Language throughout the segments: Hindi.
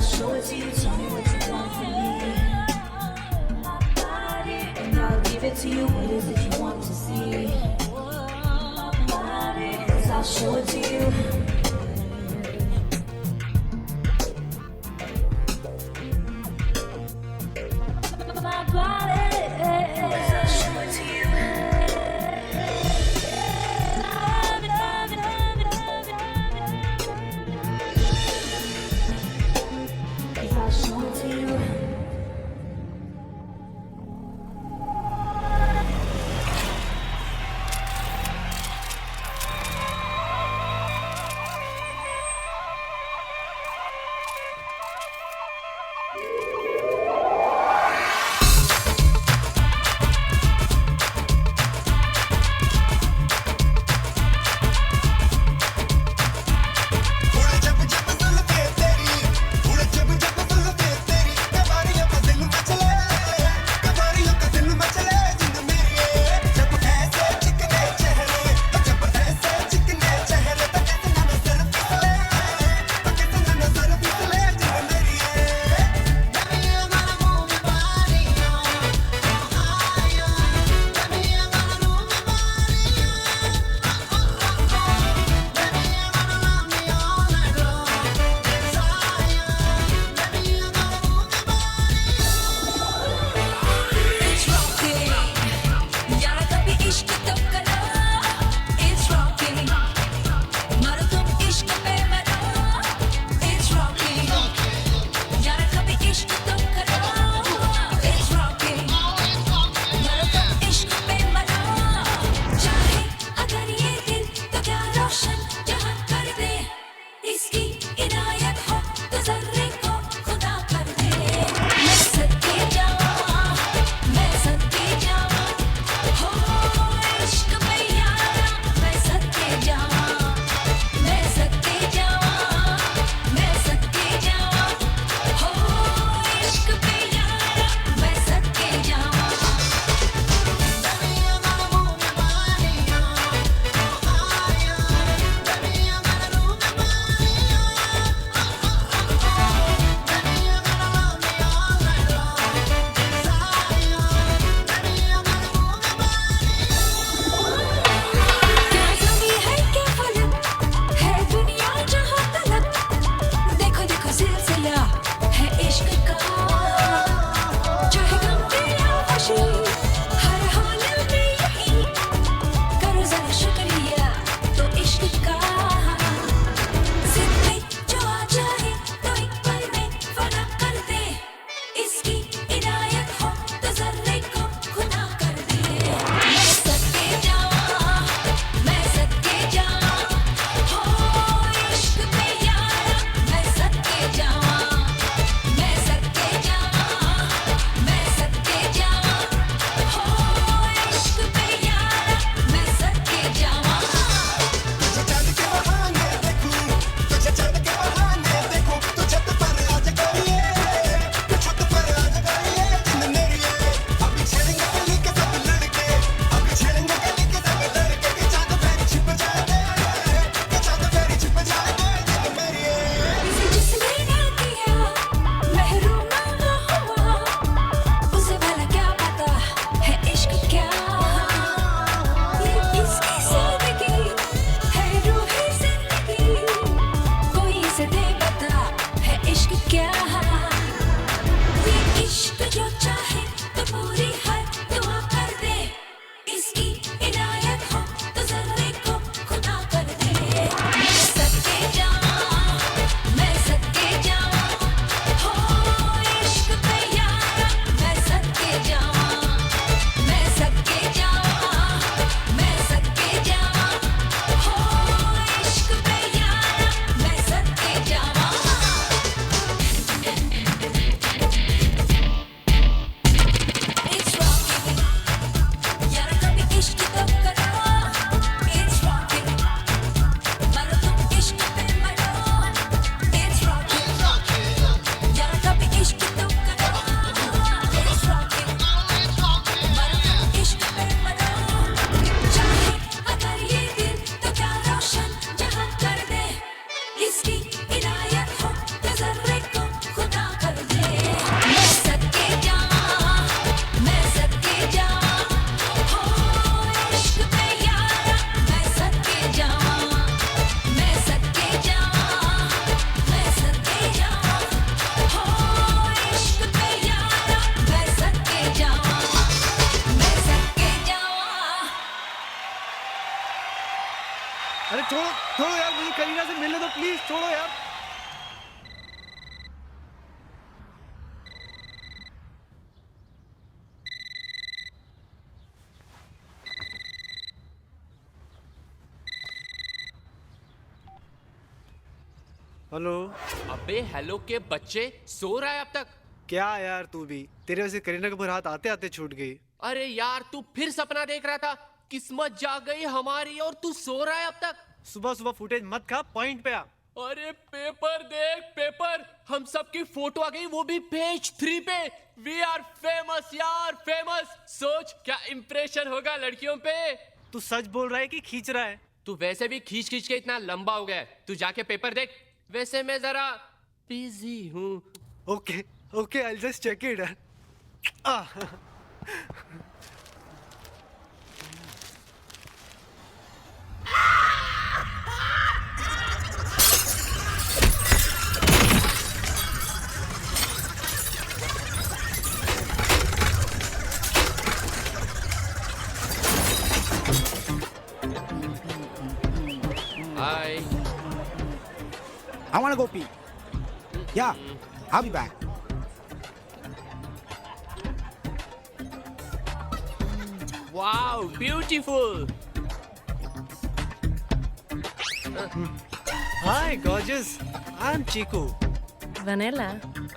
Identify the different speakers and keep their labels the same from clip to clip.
Speaker 1: I'll show it to you. Tell me what you want from me. And I'll give it to you. What is it you want to see? 'Cause I'll show it to you. My body, 'cause I'll show it to you. I'll show it to you.
Speaker 2: मुझे करीना से मिलने दो प्लीज, छोड़ो यार। हेलो।
Speaker 3: अबे हेलो के बच्चे, सो रहा है अब तक?
Speaker 2: क्या यार तू भी, तेरे वजह से करीना के ऊपर हाथ आते आते छूट गई।
Speaker 3: अरे यार तू फिर सपना देख रहा था, किस्मत जाग गई हमारी और तू सो रहा है अब तक।
Speaker 2: सुबह सुबह फुटेज मत खा, पॉइंट पे आ।
Speaker 3: अरे पेपर देख पेपर, हम सब की फोटो आ गई, वो भी पेज 3 पे। वी आर फेमस यार, फेमस। सोच क्या इंप्रेशन होगा लड़कियों पे।
Speaker 2: तू सच बोल रहा है कि खींच रहा है?
Speaker 3: तू वैसे भी खींच खींच के इतना लंबा हो गया है, तू जाके पेपर देख। वैसे मैं जरा बिजी हूँ।
Speaker 2: Okay okay, I just check it.
Speaker 3: Hi.
Speaker 4: I want to go pee. Yeah, I'll be back.
Speaker 3: Wow, beautiful.
Speaker 2: Hi gorgeous, I am Chiku.
Speaker 5: Vanilla.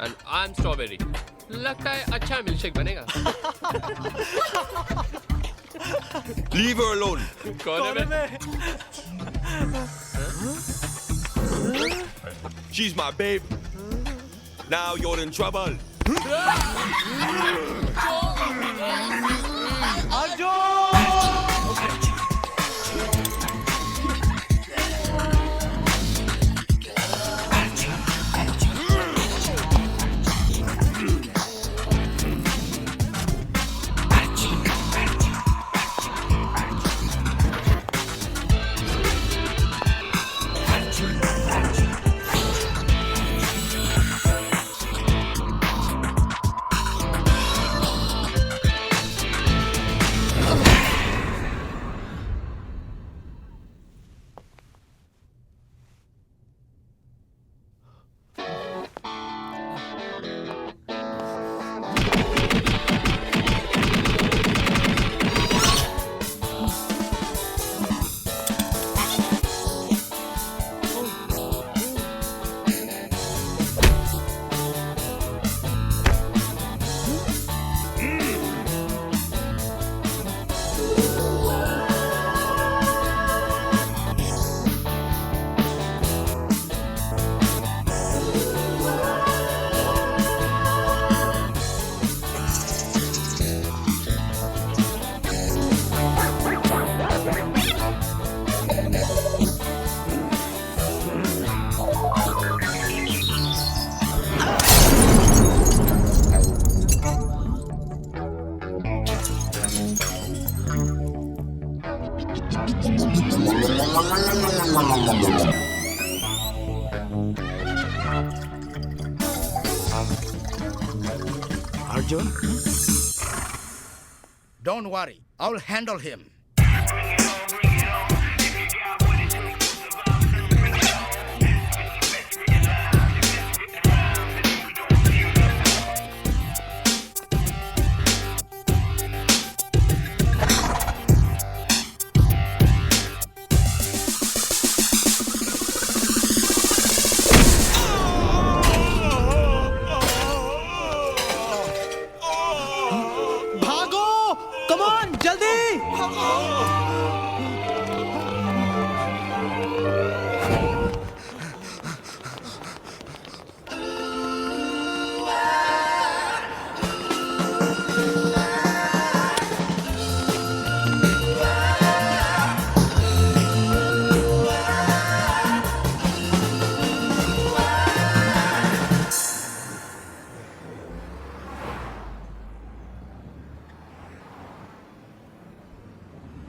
Speaker 3: And I'm strawberry. लगता है अच्छा मिल्कशेक बनेगा।
Speaker 6: Leave her alone.
Speaker 3: कौन है मैं?
Speaker 6: She's my babe. Now you're in trouble.
Speaker 4: Arjun? Don't worry, I'll handle him.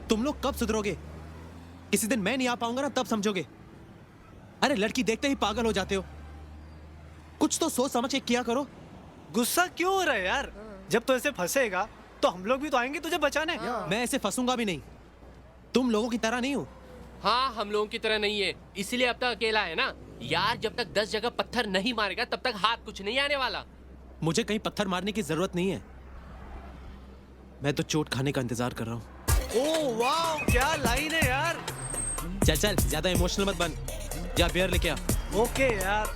Speaker 7: तुम लोग कब सुधरोगे? किसी दिन मैं नहीं आ पाऊंगा ना, तब समझोगे। अरे लड़की देखते ही पागल हो जाते हो। कुछ तो सोच समझ के किया करो।
Speaker 2: गुस्सा क्यों हो रहा है यार? जब तो ऐसे फंसेगा तो हम लोग भी तो आएंगे तुझे बचाने।
Speaker 7: मैं ऐसे फंसूंगा भी नहीं। तुम लोगों की तरह नहीं हूं।
Speaker 3: हाँ, हम लोगों की तरह नहीं है, इसलिए अब तक अकेला है ना यार। जब तक 10 जगह पत्थर नहीं मारेगा तब तक हाथ कुछ नहीं आने वाला।
Speaker 7: मुझे कहीं पत्थर मारने की जरूरत नहीं है, मैं तो चोट खाने का इंतजार कर रहा हूँ।
Speaker 2: ओह वाह, क्या लाइन है यार।
Speaker 7: चल चल, ज्यादा इमोशनल मत बन, जा बियर लेके आ।
Speaker 2: ओके यार।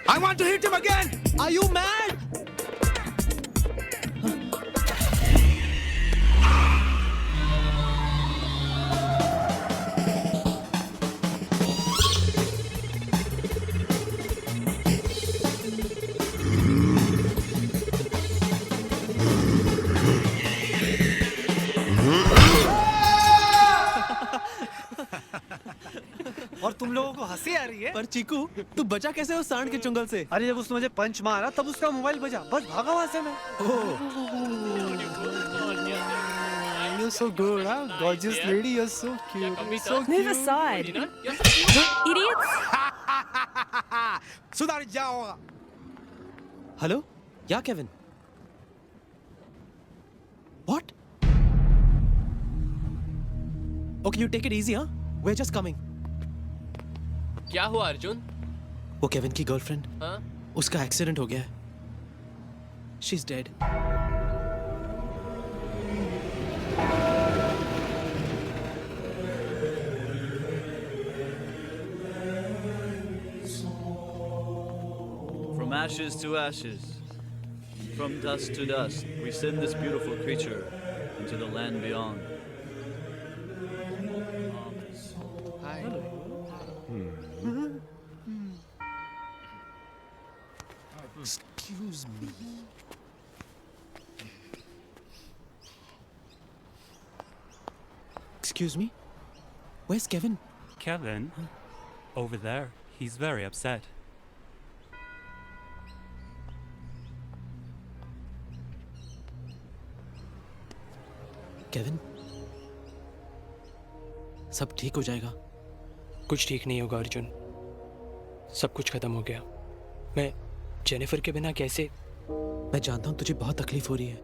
Speaker 4: I want to hit him again.
Speaker 7: Are you mad?
Speaker 2: और तुम लोगों को हंसी आ रही है?
Speaker 7: पर चीकू, तू बचा कैसे उस सांड के चुंगल से?
Speaker 2: अरे जब उसने मुझे पंच मारा तब उसका मोबाइल बजा, बस भागा वहां से मैं। You're so good, huh? Gorgeous lady, you're so cute. You're so
Speaker 5: Move
Speaker 2: cute.
Speaker 5: aside. Idiots!
Speaker 4: सुधर जाओ।
Speaker 7: हेलो, या Kevin? What? Okay, you take it easy, huh? We're just coming.
Speaker 3: क्या हुआ अर्जुन?
Speaker 7: वो केविन की गर्लफ्रेंड,
Speaker 3: हाँ?
Speaker 7: उसका एक्सीडेंट हो गया है। She's dead.
Speaker 8: From ashes to ashes, from dust to dust, we send this beautiful creature into the land beyond.
Speaker 4: Excuse me.
Speaker 7: Excuse me? Where's Kevin?
Speaker 9: Kevin? Over there. He's very upset.
Speaker 7: Kevin, सब ठीक हो जाएगा।
Speaker 10: कुछ ठीक नहीं होगा अर्जुन, सब कुछ खत्म हो गया। मैं जेनिफर के बिना कैसे?
Speaker 7: मैं जानता हूं तुझे बहुत तकलीफ हो रही है,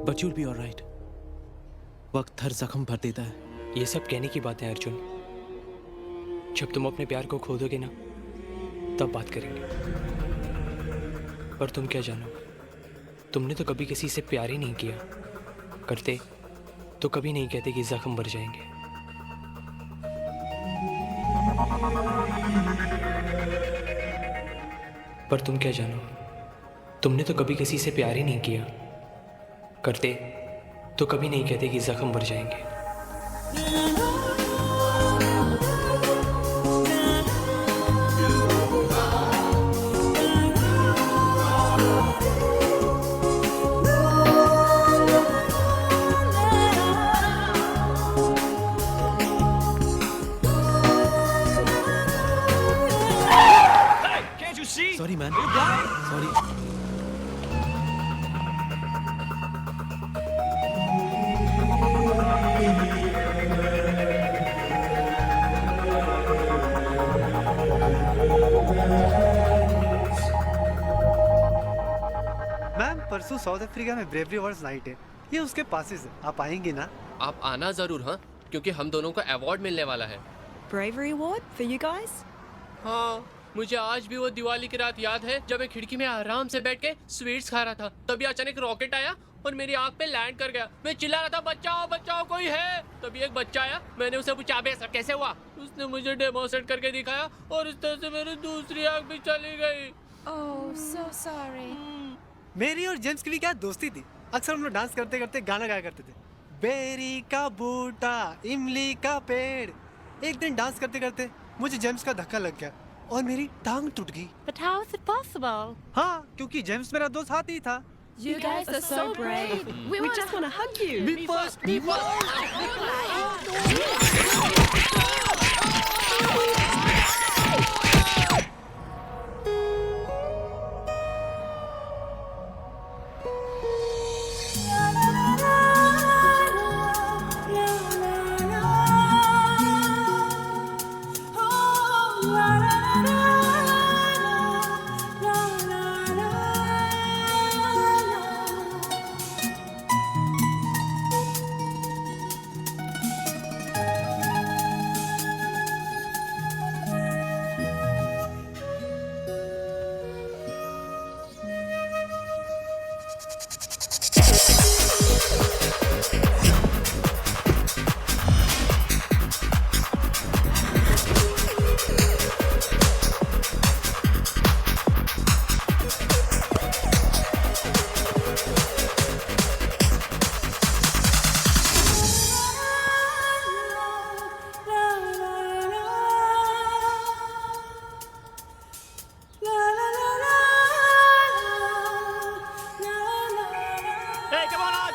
Speaker 7: बट यूल बी ऑलराइट। वक्त हर जख्म भर देता है।
Speaker 10: ये सब कहने की बातें अर्जुन, जब तुम अपने प्यार को खो दोगे ना तब बात करेंगे। पर तुम क्या जानो, तुमने तो कभी किसी से प्यार ही नहीं किया। करते तो कभी नहीं कहते कि जख्म भर जाएंगे। पर तुम क्या जानो, तुमने तो कभी किसी से प्यार ही नहीं किया। करते तो कभी नहीं कहते कि जख्म भर जाएंगे।
Speaker 7: Sorry, man. Sorry.
Speaker 2: मैम, परसों साउथ अफ्रीका में ब्रेवरी अवार्ड्स नाइट है, ये उसके पासेस है, आप आएंगे ना?
Speaker 3: आप आना जरूर, हाँ, क्योंकि हम दोनों को अवार्ड मिलने वाला है।
Speaker 5: Bravery award for you guys?
Speaker 3: हाँ, मुझे आज भी वो दिवाली की रात याद है जब मैं खिड़की में आराम से बैठ के स्वीट्स खा रहा था, तभी अचानक रॉकेट आया और मेरी आंख पे लैंड कर गया। मैं चिल्ला रहा था, बचाओ बचाओ कोई है। तभी एक बच्चा आया, मैंने उसे पूछा अबे सब कैसे हुआ? उसने मुझे डेमोन्स्ट्रेट करके दिखाया और इस तरह से मेरी दूसरी आंख भी चली गई।
Speaker 1: Oh, so sorry.
Speaker 2: मेरी और जेम्स की भी क्या दोस्ती थी, अक्सर हम लोग डांस करते करते गाना गाया करते थे। बेरी का बूटा, इमली का पेड़। एक दिन डांस करते करते मुझे जेम्स का धक्का लग गया और मेरी टांग टूट गई।
Speaker 1: But how is it possible?
Speaker 2: हाँ, क्योंकि जेम्स मेरा दोस्त हाथी था।
Speaker 5: You guys are so brave. We just want to hug you.
Speaker 2: Me first, me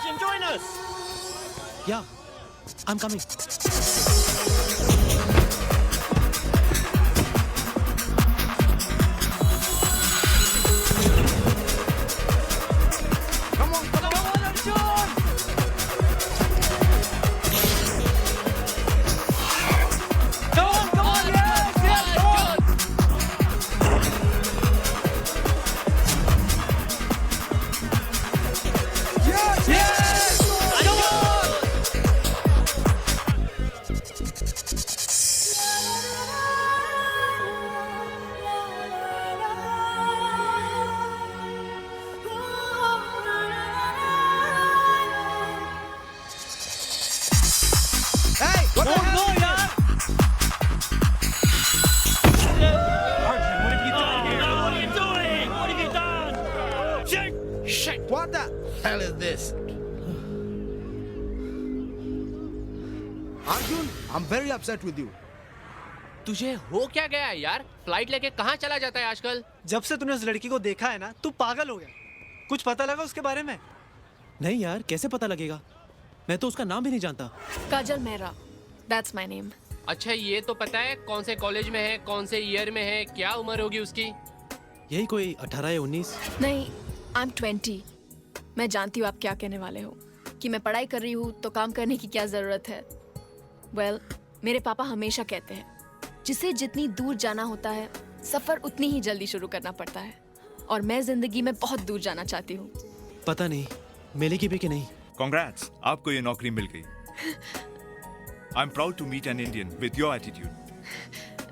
Speaker 8: Arjun, join us.
Speaker 7: Yeah, I'm coming.
Speaker 4: What the hell is this? Arjun, I'm very upset with you.
Speaker 3: तुझे हो क्या गया है यार? फ्लाइट लेके कहाँ चला जाता है आजकल?
Speaker 2: जब से तूने उस लड़की को देखा है ना, तू पागल हो गया। कुछ पता लगा उसके बारे में?
Speaker 7: नहीं यार, कैसे पता लगेगा? मैं तो उसका नाम भी नहीं जानता।
Speaker 5: Kajal Mehra. That's my name.
Speaker 3: अच्छा ये तो पता है कौन से कॉलेज में है, कौन से ईयर में है, क्या उम्र होगी उसकी?
Speaker 7: यही कोई 18 या 19।
Speaker 5: नहीं, I'm 20. मैं जानती हूँ आप क्या कहने वाले हो कि मैं पढ़ाई कर रही हूँ तो काम करने की क्या जरूरत है। Well, मेरे पापा हमेशा कहते हैं जिसे जितनी दूर जाना होता है सफर उतनी ही जल्दी शुरू करना पड़ता है और मैं जिंदगी में बहुत दूर जाना चाहती हूँ।
Speaker 7: पता नहीं मिलेगी भी कि नहीं।
Speaker 11: Congrats, आपको ये नौकरी मिल गई। I'm proud to meet an Indian with your attitude.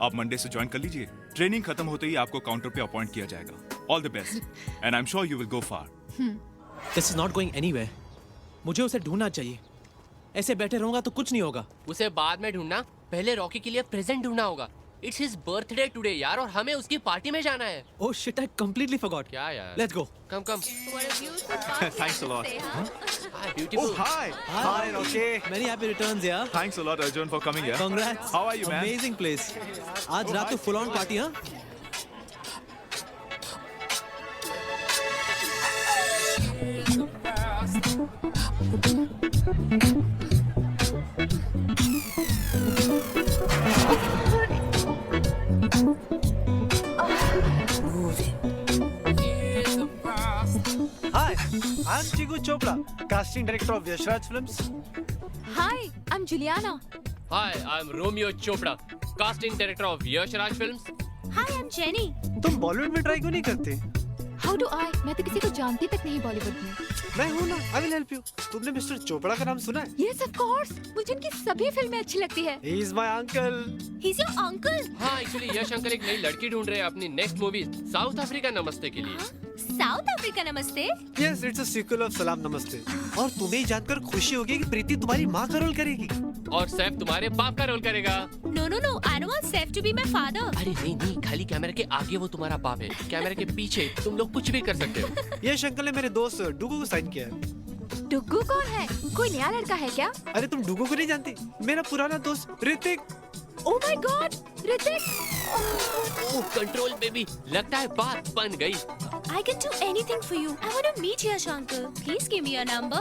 Speaker 11: आप मंडे से ज्वाइन कर लीजिए। ट्रेनिंग खत्म होते ही आपको काउंटर पे अपॉइंट किया जाएगा। All the best, and I'm sure you will go far.
Speaker 7: This is not going anywhere. मुझे उसे ढूंढना चाहिए। ऐसे बैठे रहूंगा तो कुछ नहीं होगा।
Speaker 3: उसे बाद में ढूंढना, पहले रॉकी के लिए प्रेजेंट ढूंढना होगा। It's his birthday today यार और हमें उसकी पार्टी में जाना है।
Speaker 7: Oh shit, I completely forgot.
Speaker 3: क्या यार?
Speaker 7: Let's go.
Speaker 3: Come.
Speaker 11: Thanks a lot.
Speaker 3: Ah, beautiful.
Speaker 11: Oh, hi.
Speaker 2: Hi, Rocky.
Speaker 7: Many happy returns, yeah.
Speaker 11: Thanks a lot, Arjun, for coming here.
Speaker 7: Congrats.
Speaker 11: How are you, man?
Speaker 7: Amazing place. आज रात को full on party, हाँ?
Speaker 2: Hi, I'm Chigu Chopra, casting director of Yashraj Films.
Speaker 5: Hi, I'm Juliana.
Speaker 3: Hi, I'm Romeo Chopra, casting director of Yash Raj Films.
Speaker 5: Hi, I'm Jenny.
Speaker 2: तुम बॉलीवुड में ट्राई क्यों नहीं करते?
Speaker 5: How do I? मैं तो किसी को जानती तक नहीं बॉलीवुड में।
Speaker 2: मैं हूँ ना, I will help you. तुमने मिस्टर चोपड़ा का नाम सुना है?
Speaker 5: Yes, of course. मुझे उनकी सभी फिल्में अच्छी लगती है।
Speaker 2: He is my uncle.
Speaker 5: He's your uncle.
Speaker 3: हाँ, एक्चुअली यश अंकल एक नई लड़की ढूंढ रहे हैं अपनी नेक्स्ट मूवी साउथ अफ्रीका नमस्ते के लिए।
Speaker 5: साउथ अफ्रीका नमस्ते?
Speaker 2: Yes, it's a sequel of सलाम नमस्ते. और तुम्हें ये जानकर खुशी होगी कि प्रीति तुम्हारी माँ का रोल करेगी।
Speaker 3: और सैफ तुम्हारे बाप का रोल करेगा।
Speaker 5: No, no, no. I don't want Saif to be my father.
Speaker 3: अरे नहीं, खाली कैमरे के आगे वो तुम्हारा बाप है, कैमरे के पीछे तुम लोग कुछ भी कर सकते हो।
Speaker 2: यश अंकल ने मेरे दोस्त डुगू को साइन किया है।
Speaker 5: डुग्गू कौन है? कोई नया लड़का है क्या?
Speaker 2: अरे तुम डुगू को नहीं जानती? मेरा पुराना दोस्त Hrithik.
Speaker 5: Oh my God, Hrithik!
Speaker 3: Oh control baby, लगता है बात बन गई।
Speaker 5: I can do anything for you. I want to meet Yash uncle. Please give me your number.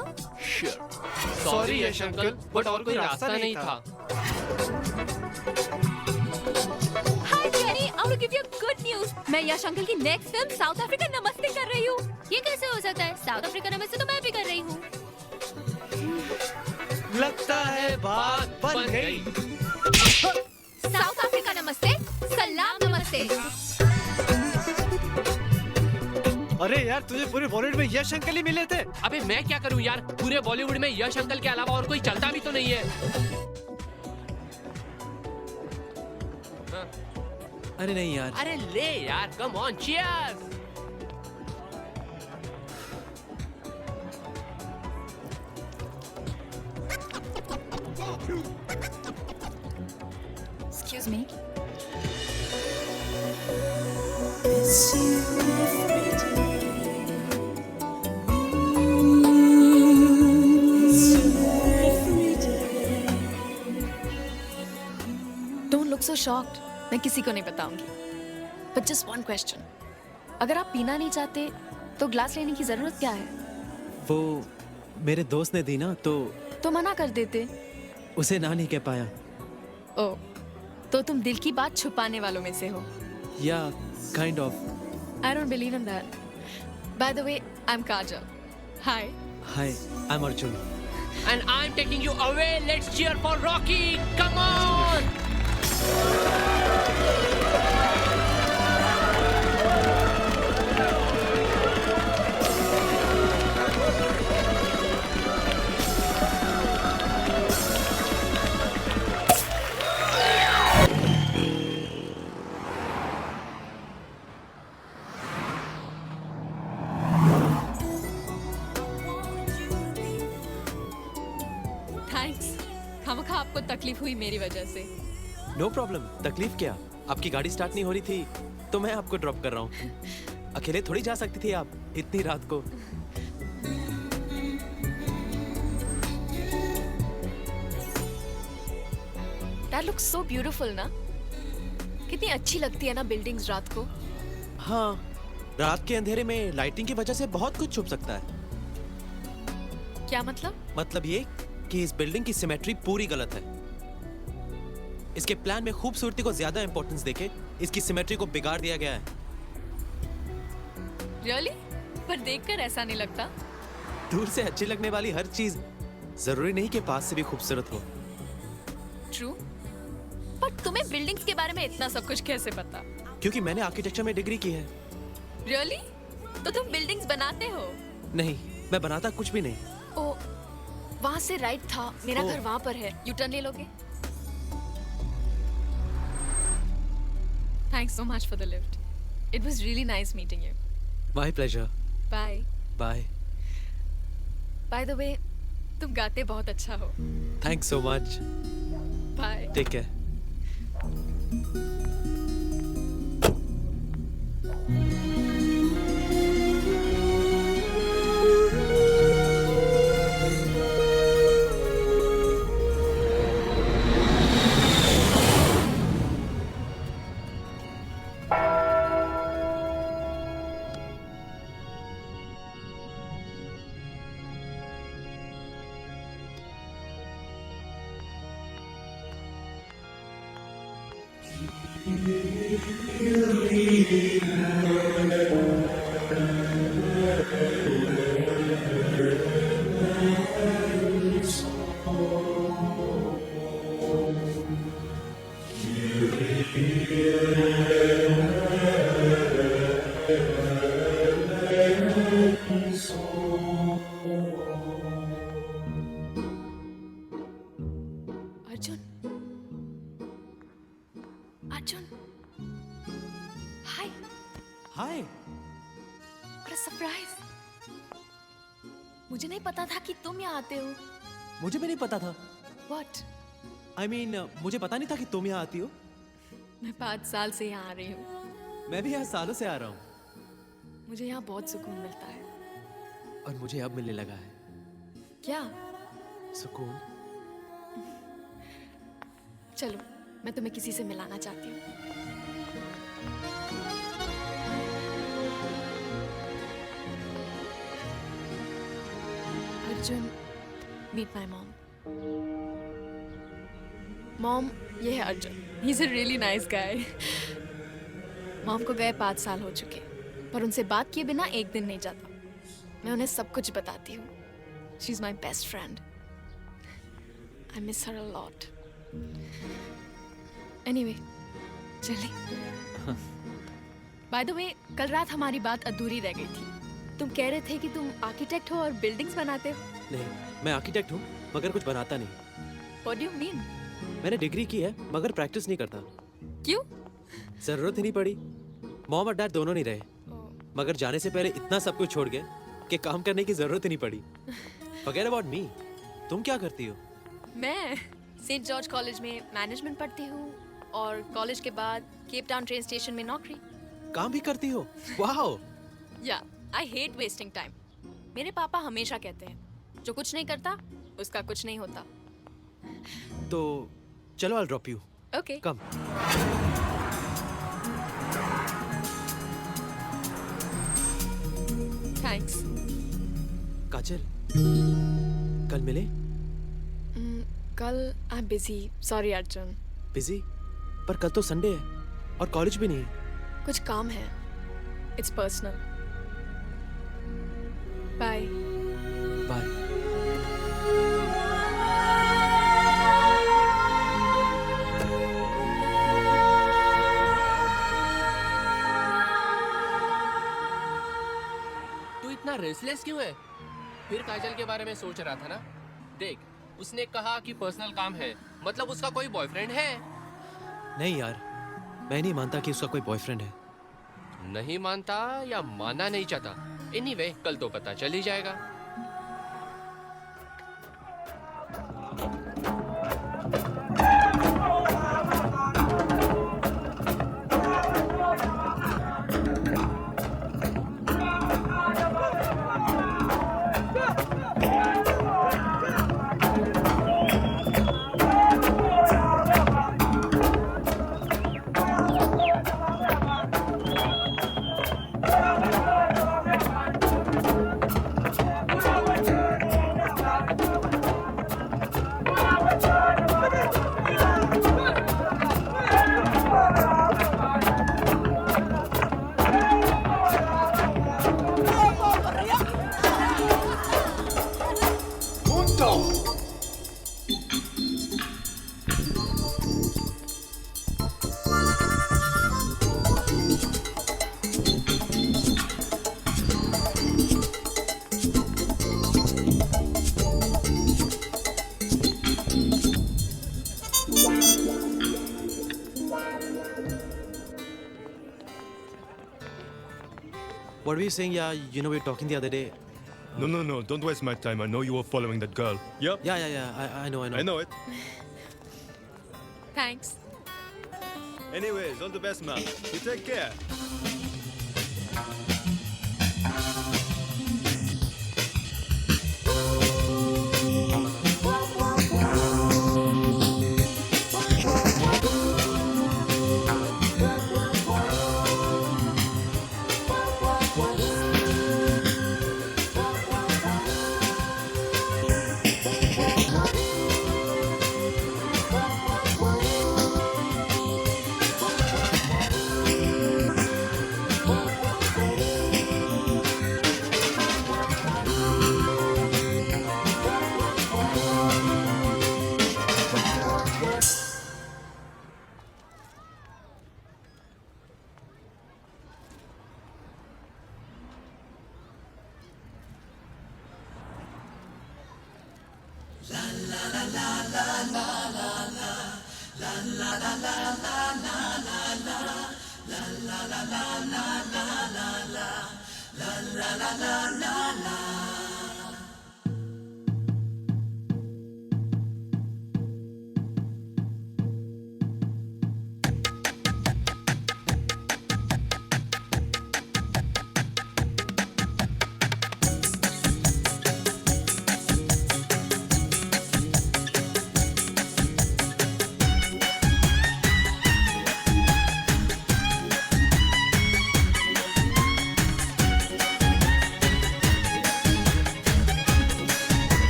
Speaker 3: Sure. Sorry Yash uncle, but और कोई रास्ता नहीं था।
Speaker 5: Hi Jenny, I want to give you good news. मैं यश अंकल की नेक्स्ट फिल्म साउथ अफ्रीका नमस्ते कर रही हूँ। ये कैसे हो सकता है? साउथ अफ्रीका नमस्ते तो मैं भी कर रही हूँ।
Speaker 2: लगता है बात बन गई।
Speaker 5: साउथ अफ्रीका नमस्ते, सलाम नमस्ते।
Speaker 2: अरे यार तुझे पूरे बॉलीवुड में यश अंकल ही मिले थे।
Speaker 3: अबे मैं क्या करूं यार, पूरे बॉलीवुड में यश अंकल के अलावा और कोई चलता भी तो नहीं है।
Speaker 7: अरे नहीं यार।
Speaker 3: अरे ले यार, come on, cheers.
Speaker 5: Excuse me. Don't look so shocked. मैं किसी को नहीं बताऊंगी। But just one question. अगर आप पीना नहीं चाहते तो ग्लास लेने की जरूरत क्या है?
Speaker 7: वो मेरे दोस्त ने दी ना,
Speaker 5: तो मना कर देते।
Speaker 7: उसे ना नहीं कह पाया।
Speaker 5: ओ, तो तुम दिल की बात छुपाने वालों में से हो।
Speaker 7: या kind of.
Speaker 5: I don't believe in that. By the way, I'm Kajal. Hi.
Speaker 7: Hi, I am Arjun.
Speaker 3: And I'm taking you away. Let's cheer for Rocky. Come on.
Speaker 5: Thanks. खामखा आपको तकलीफ हुई मेरी वजह से।
Speaker 7: No problem. तकलीफ क्या? आपकी गाड़ी स्टार्ट नहीं हो रही थी तो मैं आपको ड्रॉप कर रहा हूँ। अकेले थोड़ी जा सकती थी आप इतनी रात को।
Speaker 5: That looks so beautiful ना? कितनी अच्छी लगती है ना बिल्डिंग्स रात को।
Speaker 7: हाँ, रात के अंधेरे में लाइटिंग की वजह से बहुत कुछ छुप सकता है।
Speaker 5: क्या मतलब?
Speaker 7: मतलब ये कि इस बिल्डिंग की सिमेट्री पूरी गलत है। इसके प्लान में खूबसूरती को ज्यादा इंपॉर्टेंस देके इसकी सिमेट्री को बिगाड़ दिया गया है।
Speaker 5: Really? पर देखकर ऐसा नहीं लगता।
Speaker 7: दूर से अच्छी लगने वाली हर चीज जरूरी नहीं कि पास से भी खूबसूरत हो।
Speaker 5: True? पर तुम्हें बिल्डिंग्स के बारे में इतना सब कुछ कैसे पता?
Speaker 7: क्योंकि मैंने आर्किटेक्चर में डिग्री की है।
Speaker 5: Really? तो तुम बिल्डिंग्स बनाते हो?
Speaker 7: नहीं, मैं बनाता कुछ भी नहीं।
Speaker 5: ओ, वहाँ से राइट था। मेरा
Speaker 7: ओ।
Speaker 5: घर वहाँ पर है। यू टर्न ले लोगे? Thanks so much for the lift. It was really nice meeting you.
Speaker 7: My pleasure.
Speaker 5: Bye.
Speaker 7: Bye.
Speaker 5: By the way, तुम गाते बहुत अच्छा हो।
Speaker 7: Thanks so much.
Speaker 5: Bye.
Speaker 7: Take care.
Speaker 5: Arjun, Arjun, hi,
Speaker 7: hi.
Speaker 5: What a surprise. मुझे नहीं पता था कि तुम यहाँ आते हो।
Speaker 7: मुझे भी नहीं पता था।
Speaker 5: व्हाट?
Speaker 7: आई मीन मुझे पता नहीं था कि तुम यहाँ आती हो।
Speaker 5: मैं 5 साल से यहाँ आ रही हूँ।
Speaker 7: मैं भी यहाँ सालों से आ रहा हूँ
Speaker 5: मुझे यहाँ बहुत सुकून मिलता है।
Speaker 7: और मुझे अब मिलने लगा है
Speaker 5: क्या?
Speaker 7: सुकून।
Speaker 5: चलो, मैं तुम्हें किसी से मिलाना चाहती हूँ। Arjun, meet my mom. Mom, ये है Arjun. He is a really nice guy. Mom को गए 5 साल हो चुके, पर उनसे बात किए बिना एक दिन नहीं जाता। मैं उन्हें सब कुछ बताती हूँ। She is my best friend. I miss her a lot. Anyway, चलिए। बाय द वे, कल रात हमारी बात अधूरी रह गई थी। तुम कह रहे थे कि तुम आर्किटेक्ट हो और बिल्डिंग्स बनाते हो।
Speaker 7: नहीं, मैं आर्किटेक्ट हूँ मगर कुछ बनाता नहीं।
Speaker 5: What do you mean?
Speaker 7: मैंने डिग्री की है मगर प्रैक्टिस नहीं करता।
Speaker 5: क्यों?
Speaker 7: जरूरत ही नहीं पड़ी। मॉम और डैड दोनों नहीं रहे, मगर जाने से पहले इतना सब कुछ छोड़ गए कि काम करने की जरूरत ही नहीं पड़ी। Forget about me। तुम क्या करती हो?
Speaker 5: मैं सेंट जॉर्ज कॉलेज में मैनेजमेंट पढ़ती हूँ और कॉलेज के बाद केप टाउन ट्रेन स्टेशन में नौकरी।
Speaker 7: काम भी करती हो? वाओ।
Speaker 5: या, आई हेट वेस्टिंग टाइम। मेरे पापा हमेशा कहते हैं, जो कुछ नहीं करता उसका कुछ नहीं होता।
Speaker 7: तो चलो, I'll drop you।
Speaker 5: Okay.
Speaker 7: Come।
Speaker 5: Thanks.
Speaker 7: Kajal, कल मिले?
Speaker 5: कल I am busy, sorry Arjun.
Speaker 7: Busy? पर कल तो संडे है और कॉलेज भी नहीं है।
Speaker 5: कुछ काम है, इट्स पर्सनल। बाय।
Speaker 7: बाय।
Speaker 3: तू इतना रेस्टलेस क्यों है? फिर काजल के बारे में सोच रहा था ना? देख, उसने कहा कि पर्सनल काम है, मतलब उसका कोई बॉयफ्रेंड है?
Speaker 7: नहीं यार, मैं नहीं मानता कि उसका कोई बॉयफ्रेंड है।
Speaker 3: नहीं मानता या मानना नहीं चाहता? एनीवे, कल तो पता चल ही जाएगा।
Speaker 7: What were you saying? Yeah, you know we were talking the other day.
Speaker 6: No, don't waste my time. I know you were following that girl. Yep.
Speaker 7: Yeah. I know.
Speaker 6: I know it.
Speaker 5: Thanks.
Speaker 6: Anyways, all the best, man. You take care.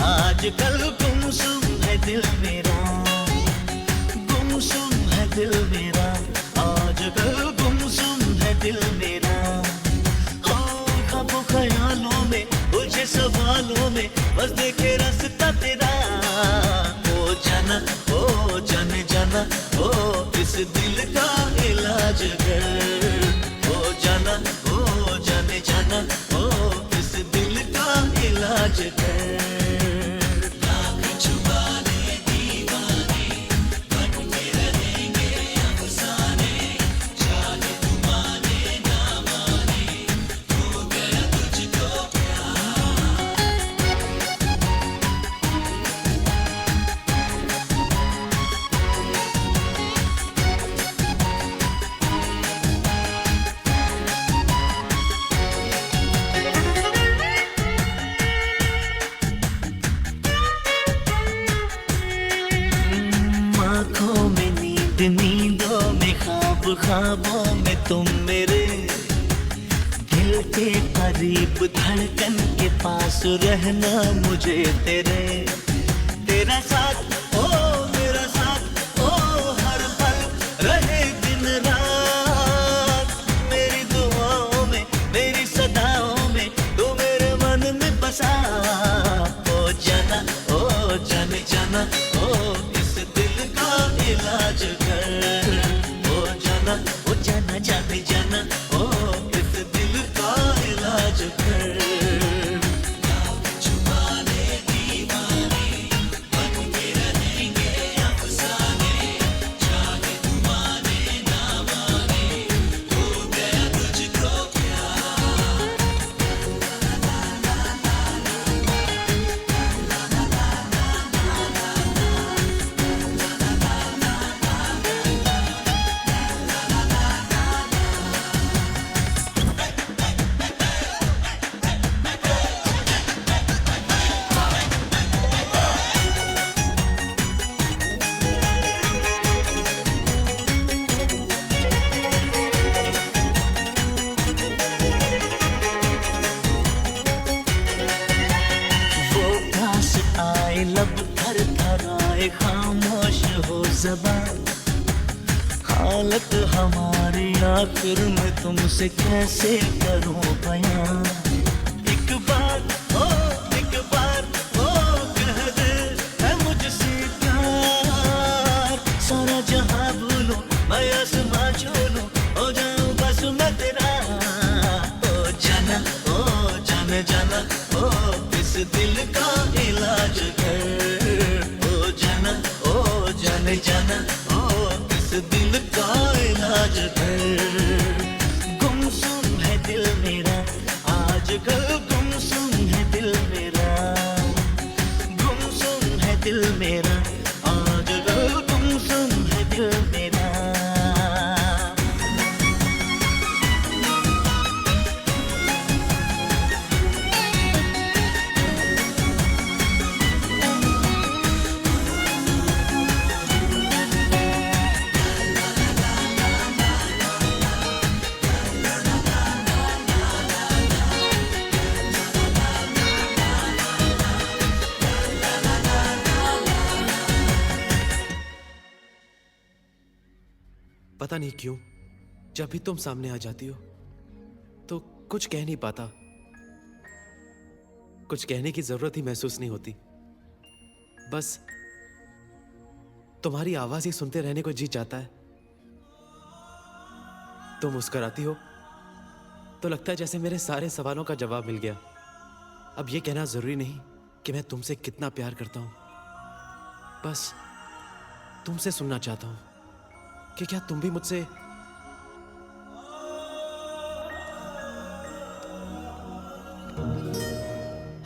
Speaker 12: आजकल गुमसुम है दिल मेरा, गुमसुम है दिल मेरा, आजकल गुमसुम है दिल मेरा। हो ख्वाबों ख्यालों में, उलझे सवालों में, बस देखे रास्ता तेरा। ओ जाना, ओ जाने जाना, ओ इस दिल का इलाज कर। ओ जाना, ओ जाने जाना, ओ इस दिल का इलाज कर। में ख्वाब ख्वाबों में तुम मेरे दिल के करीब धड़कन के पास रहना मुझे तेरा साथ ओ मेरा साथ ओ हर पल रहे दिन रात मेरी दुआओं में मेरी सदाओं में तू मेरे मन में बसा ओ जाना जाना ओ इस दिल का इलाज कर ओ जाना जाने जाना ओ इस दिल का इलाज कर जुबाने दीवाने बन के रहेंगे अफसाने चाहे तू माने ना माने हो गया तुझको लब थर थराए खामोश हो ज़बान हालत हमारी आखिर में तुमसे कैसे करूं बयां एक बार ओ कह दे है मुझसे प्यार सारा जहां भूलूं मैं आसमां छू लूं हो जाऊं बस मैं तेरा ओ जाना जाना ओ इस दिल का इलाज कर ओ जाने जाना ओ इस दिल का इलाज कर गुमसुम है दिल मेरा आजकल गुमसुम है दिल मेरा गुमसुम है दिल मेरा आजकल गुमसुम है दिल मेरा
Speaker 7: पता नहीं क्यों जब भी तुम सामने आ जाती हो तो कुछ कह नहीं पाता कुछ कहने की जरूरत ही महसूस नहीं होती बस तुम्हारी आवाज ही सुनते रहने को जी चाहता है तुम मुस्कुराती हो तो लगता है जैसे मेरे सारे सवालों का जवाब मिल गया अब ये कहना जरूरी नहीं कि मैं तुमसे कितना प्यार करता हूं बस तुमसे सुनना चाहता हूं कि क्या तुम भी मुझसे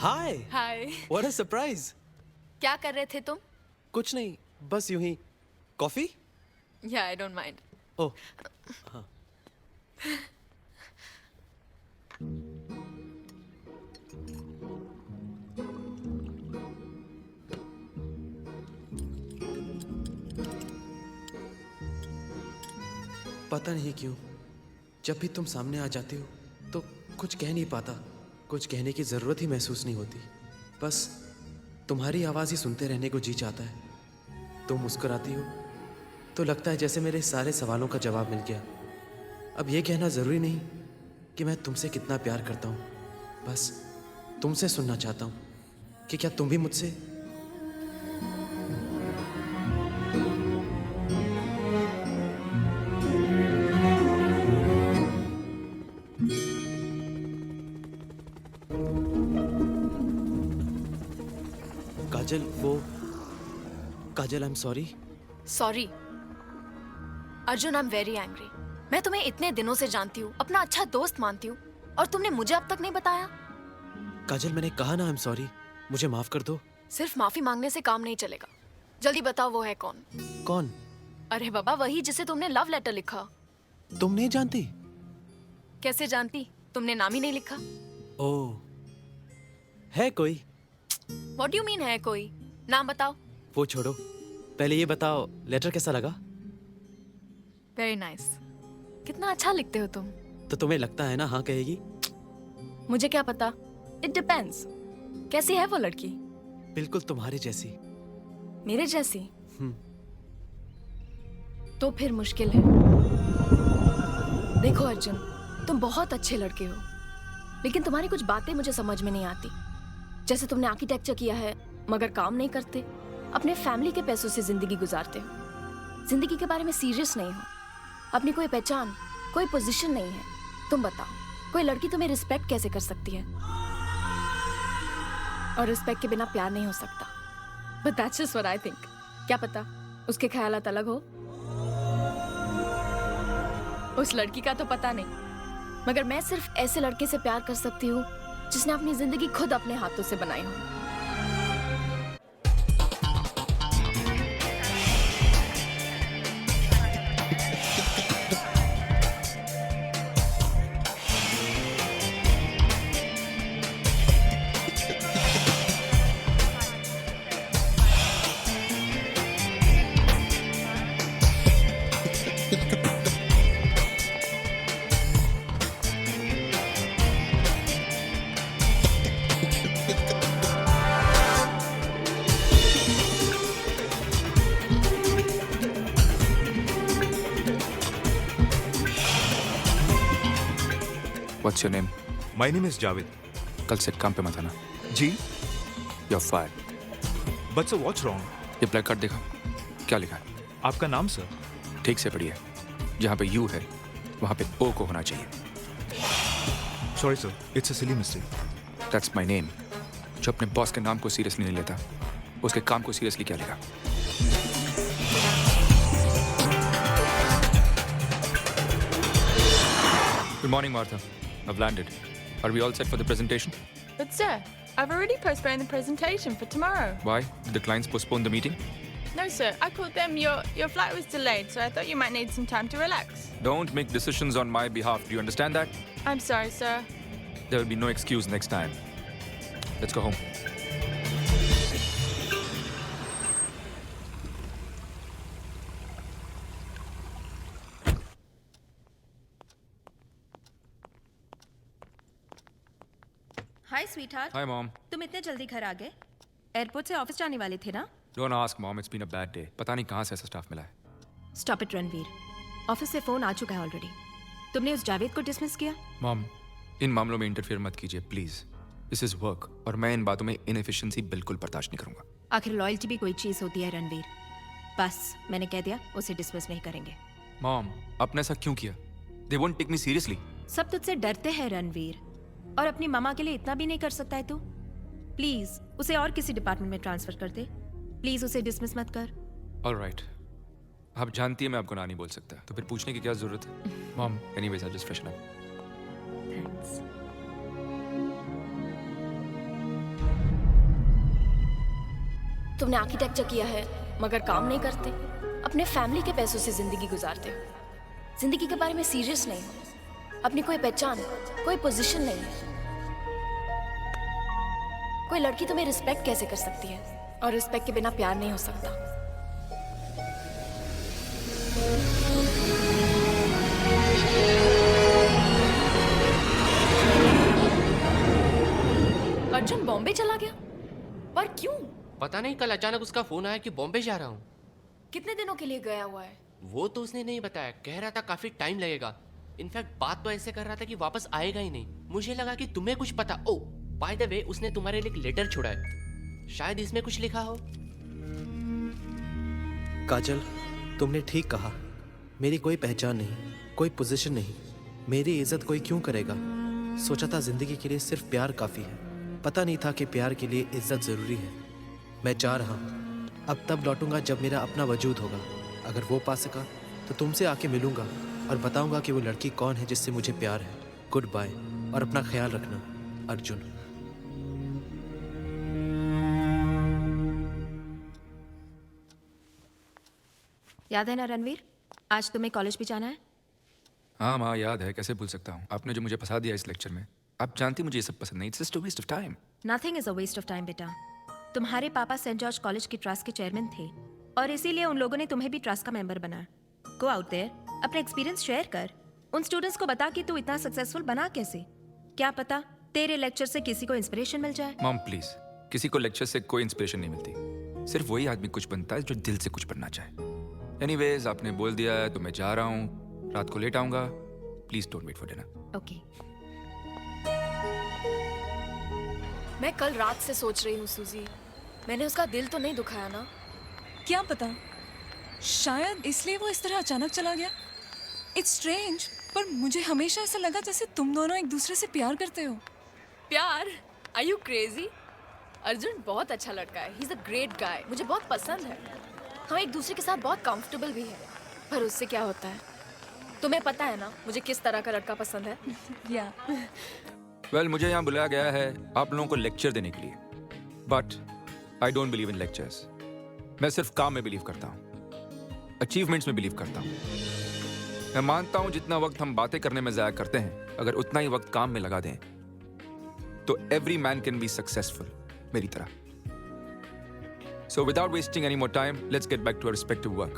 Speaker 7: हाय व्हाट अ सरप्राइज
Speaker 5: क्या कर रहे थे तुम?
Speaker 7: कुछ नहीं बस यूं ही कॉफी
Speaker 5: या आई डोंट माइंड
Speaker 7: ओह हाँ पता नहीं क्यों जब भी तुम सामने आ जाती हो तो कुछ कह नहीं पाता कुछ कहने की ज़रूरत ही महसूस नहीं होती बस तुम्हारी आवाज़ ही सुनते रहने को जी चाहता है तुम मुस्कुराती हो तो लगता है जैसे मेरे सारे सवालों का जवाब मिल गया अब ये कहना ज़रूरी नहीं कि मैं तुमसे कितना प्यार करता हूँ बस तुमसे सुनना चाहता हूँ कि क्या तुम भी मुझसे Kajal I am sorry
Speaker 5: Arjun I am very angry मैं तुम्हें इतने दिनों से जानती हूँ अपना अच्छा दोस्त मानती हूँ और तुमने मुझे अब तक नहीं बताया
Speaker 7: काजल मैंने कहा ना आई एम सॉरी मुझे माफ कर दो
Speaker 5: सिर्फ माफी मांगने से काम नहीं चलेगा जल्दी बताओ वो है कौन अरे बाबा वही जिसे तुमने लव लेटर लिखा
Speaker 7: तुम नहीं जानती
Speaker 5: कैसे जानती तुमने नाम ही नहीं लिखा
Speaker 7: ओह है कोई
Speaker 5: व्हाट डू यू मीन है कोई नाम बताओ
Speaker 7: वो छोड़ो पहले ये बताओ लेटर कैसा लगा
Speaker 5: वेरी नाइस। कितना अच्छा लिखते हो तुम।
Speaker 7: तो तुम्हें लगता है ना हाँ कहेगी?
Speaker 5: मुझे क्या पता, इट डिपेंड्स। कैसी है वो लड़की?
Speaker 7: बिल्कुल तुम्हारी जैसी।
Speaker 5: मेरे जैसी? तो फिर मुश्किल है। देखो अर्जुन, तुम बहुत अच्छे लड़के हो, लेकिन तुम्हारी कुछ बातें मुझे समझ में नहीं आती। जैसे तुमने आर्किटेक्चर किया है मगर काम नहीं करते, अपने फैमिली के पैसों से जिंदगी गुजारते हो, जिंदगी के बारे में सीरियस नहीं हो, अपनी कोई पहचान, कोई पोजीशन नहीं है। तुम बताओ, कोई लड़की तुम्हें रिस्पेक्ट कैसे कर सकती है? और रिस्पेक्ट के बिना प्यार नहीं हो सकता। But that's just what I think. क्या पता उसके ख्यालात अलग हो। उस लड़की का तो पता नहीं, मगर मैं सिर्फ ऐसे लड़के से प्यार कर सकती हूँ जिसने अपनी जिंदगी खुद अपने हाथों से बनाई हो।
Speaker 13: What's your name?
Speaker 11: My name is Javed.
Speaker 13: कल से काम पे मत आना।
Speaker 11: जी?
Speaker 13: You're fired.
Speaker 11: But sir, what's wrong?
Speaker 13: ये ब्लैक कार्ड देखा? क्या लिखा है?
Speaker 11: आपका नाम सर?
Speaker 13: ठीक से पढ़िए। जहाँ पे U है, वहाँ पे O को होना चाहिए।
Speaker 11: Sorry sir, it's a silly mistake.
Speaker 13: That's my name. जो अपने बॉस के नाम को सीरियसली नहीं लेता, उसके काम को सीरियसली क्या लेगा? Good morning, Martha. I've landed. Are we all set for the presentation?
Speaker 14: But sir, I've already postponed the presentation for tomorrow.
Speaker 13: Why? Did the clients postpone the meeting?
Speaker 14: No sir, I called them. Your flight was delayed, so I thought you might need some time to relax.
Speaker 13: Don't make decisions on my behalf. Do you understand that?
Speaker 14: I'm sorry, sir.
Speaker 13: There will be no excuse next time. Let's go home.
Speaker 15: Hi sweetheart.
Speaker 13: Hi, Mom.
Speaker 15: तुम इतने जल्दी घर आ गए? एयरपोर्ट से ऑफिस जाने वाले थे ना?
Speaker 13: Don't ask, Mom. It's been a bad day. पता नहीं कहाँ से ऐसा स्टाफ मिला है।
Speaker 15: स्टॉप इट रणवीर, ऑफिस से फोन आ चुका है ऑलरेडी। तुमने उस जावेद को डिसमिस किया?
Speaker 13: Mom, इन मामलों में इंटरफेयर मत कीजिए, प्लीज। दिस इज वर्क और मैं इन बातों में इनएफिशिएंसी बिल्कुल बर्दाश्त नहीं करूंगा।
Speaker 15: आखिर लॉयल्टी भी कोई चीज होती है रणवीर। बस मैंने कह दिया, उसे डिसमिस नहीं करेंगे।
Speaker 13: Mom, आपने ऐसा क्यों किया? They won't take me seriously.
Speaker 15: सब तुझसे डरते हैं रणवीर, और अपनी मामा के लिए इतना भी नहीं कर सकता है तू? प्लीज उसे और किसी डिपार्टमेंट में ट्रांसफर कर दे। प्लीज उसे डिसमिस मत कर।
Speaker 13: All right. आप जानती है मैं आपको ना नहीं बोल सकता, तो फिर पूछने की क्या जरूरत है? Mom, anyways, I'll just freshen up.
Speaker 15: Thanks.
Speaker 5: तुमने आर्किटेक्चर किया है मगर काम नहीं करते, अपने फैमिली के पैसों से जिंदगी गुजारते हो, जिंदगी के बारे में सीरियस नहीं हो, अपनी कोई पहचान, कोई पोजीशन नहीं है। कोई लड़की तुम्हें रिस्पेक्ट कैसे कर सकती है? और रिस्पेक्ट के बिना प्यार नहीं हो सकता। अर्जुन बॉम्बे चला गया, पर क्यों?
Speaker 3: पता नहीं, कल अचानक उसका फोन आया कि बॉम्बे जा रहा हूँ।
Speaker 5: कितने दिनों के लिए गया हुआ है?
Speaker 3: वो तो उसने नहीं बताया, कह रहा था काफी टाइम लगेगा। इनफैक्ट बात तो ऐसे कर रहा था कि वापस आएगा ही नहीं। मुझे लगा कि तुम्हें कुछ पता। ओ बाय द वे, उसने तुम्हारे लिए एक लेटर छोड़ा है, शायद इसमें कुछ लिखा हो।
Speaker 7: काजल, तुमने ठीक कहा। मेरी कोई पहचान नहीं, कोई पोजीशन नहीं, मेरी इज्जत कोई क्यों करेगा? सोचा था जिंदगी के लिए सिर्फ प्यार काफी है, पता नहीं था कि प्यार के लिए इज्जत जरूरी है। मैं जा रहा हूँ, अब तब लौटूंगा जब मेरा अपना वजूद होगा। अगर वो पा सका तो तुमसे आके मिलूंगा और बताऊंगा कि वो लड़की कौन है जिससे मुझे प्यार है। गुड बाय और अपना ख्याल रखना, अर्जुन।
Speaker 15: याद है ना रणवीर, आज तुम्हें कॉलेज भी जाना है?
Speaker 13: हाँ माँ, याद है, कैसे भूल सकता हूँ। आपने जो मुझे फंसा दिया इस लेक्चर में, आप जानती मुझे ये सब पसंद नहीं। It's just a waste of time.
Speaker 15: Nothing is a waste of time बेटा। तुम्हारे पापा सेंट जॉर्ज कॉलेज के ट्रस्ट के चेयरमैन थे और इसीलिए उन लोगों ने तुम्हें भी ट्रस्ट का मेंबर बनाया। गो आउट देयर, अपना एक्सपीरियंस शेयर कर। उन स्टूडेंट्स को बता कि तू इतना सक्सेसफुल बना कैसे। क्या पता तेरे लेक्चर से किसी को इंस्पिरेशन मिल जाए।
Speaker 13: मॉम प्लीज, किसी को लेक्चर से कोई इंस्पिरेशन नहीं मिलती। सिर्फ वही आदमी कुछ बनता है जो दिल से कुछ बनना चाहे। एनीवेज, आपने बोल दिया है तो मैं जा रहा हूँ। रात को लेट आऊंगा। Please don't wait for dinner.
Speaker 15: Okay.
Speaker 5: मैं कल रात से सोच रही हूँ सूजी, मैंने उसका दिल तो नहीं दुखाया ना?
Speaker 16: क्या पता, शायद इसलिए वो इस तरह अचानक चला गया। इट्स स्ट्रेंज, पर मुझे हमेशा ऐसा लगा जैसे तुम दोनों एक दूसरे से प्यार करते हो।
Speaker 5: प्यार? Are you crazy? अर्जुन बहुत अच्छा लड़का है, ही इज अ ग्रेट गाय, मुझे बहुत पसंद है। हम एक दूसरे के साथ बहुत कंफर्टेबल भी है। पर उससे क्या होता है, तुम्हें पता है ना मुझे किस तरह का लड़का पसंद है?
Speaker 16: या
Speaker 13: वेल, मुझे यहाँ बुलाया गया है आप लोगों को लेक्चर देने के लिए, but I don't believe in lectures. मैं सिर्फ काम में बिलीव करता हूँ, अचीवमेंट्स में बिलीव करता हूँ। मैं मानता हूँ जितना वक्त हम बातें करने में ज़ाया करते हैं, अगर उतना ही वक्त काम में लगा दें तो every man can be successful, मेरी तरह। So without wasting any more time, let's get back to our respective work.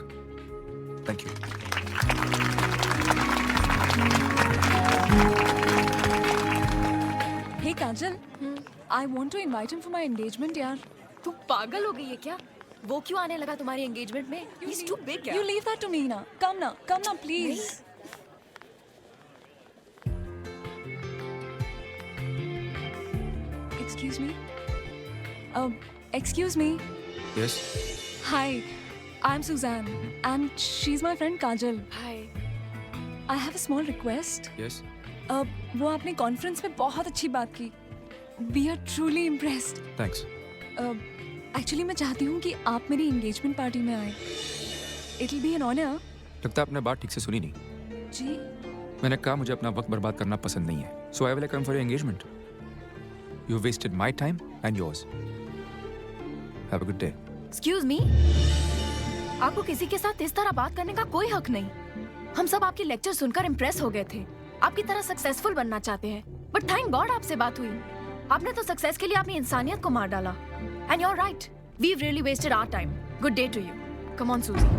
Speaker 13: Thank you.
Speaker 16: Hey Kajal, I want to invite him for my engagement यार।
Speaker 5: तू पागल हो गई है क्या? वो क्यों आने लगा तुम्हारी एंगेजमेंट में? He is too big.
Speaker 16: You leave that to me ना। Come ना, please. Excuse me. Excuse me.
Speaker 13: Yes.
Speaker 16: Hi, I'm Suzanne, and she's my friend Kajal.
Speaker 5: Hi.
Speaker 16: I have a small request.
Speaker 13: Yes.
Speaker 16: वो आपने कॉन्फ्रेंस में बहुत अच्छी बात की। We are truly impressed.
Speaker 13: Thanks.
Speaker 16: Actually मैं चाहती हूँ कि आप मेरी एंगेजमेंट पार्टी में आए। It'll be an honor.
Speaker 13: लगता है आपने बात ठीक से सुनी नहीं।
Speaker 16: जी।
Speaker 13: मैंने कहा मुझे अपना वक्त बर्बाद करना पसंद नहीं है। So I will come for your engagement. You wasted my time and yours. Have a good day.
Speaker 5: Excuse me? आपको किसी के साथ इस तरह बात करने का कोई हक नहीं। हम सब आपके लेक्चर सुनकर इम्प्रेस हो गए थे। आपकी तरह सक्सेसफुल बनना चाहते हैं। बट थैंक गॉड आपसे बात हुई। आपने तो सक्सेस के लिए अपनी इंसानियत को मार डाला। And you're right. We've really wasted our time. Good day to you. Come on, Susie.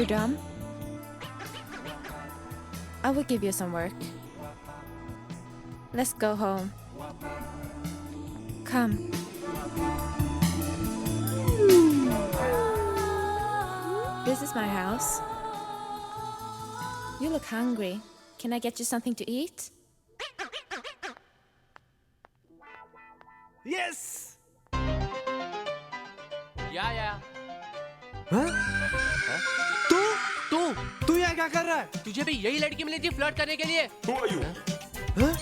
Speaker 14: You done? I will give you some work. Let's go home. Come. This is my house. You look hungry. Can I get you something to eat?
Speaker 2: Yes!
Speaker 3: या
Speaker 2: हाँ? तू यहाँ क्या कर रहा है?
Speaker 3: तुझे भी यही लड़की मिली थी फ्लर्ट करने के लिए?
Speaker 6: Who are you?
Speaker 2: हाँ?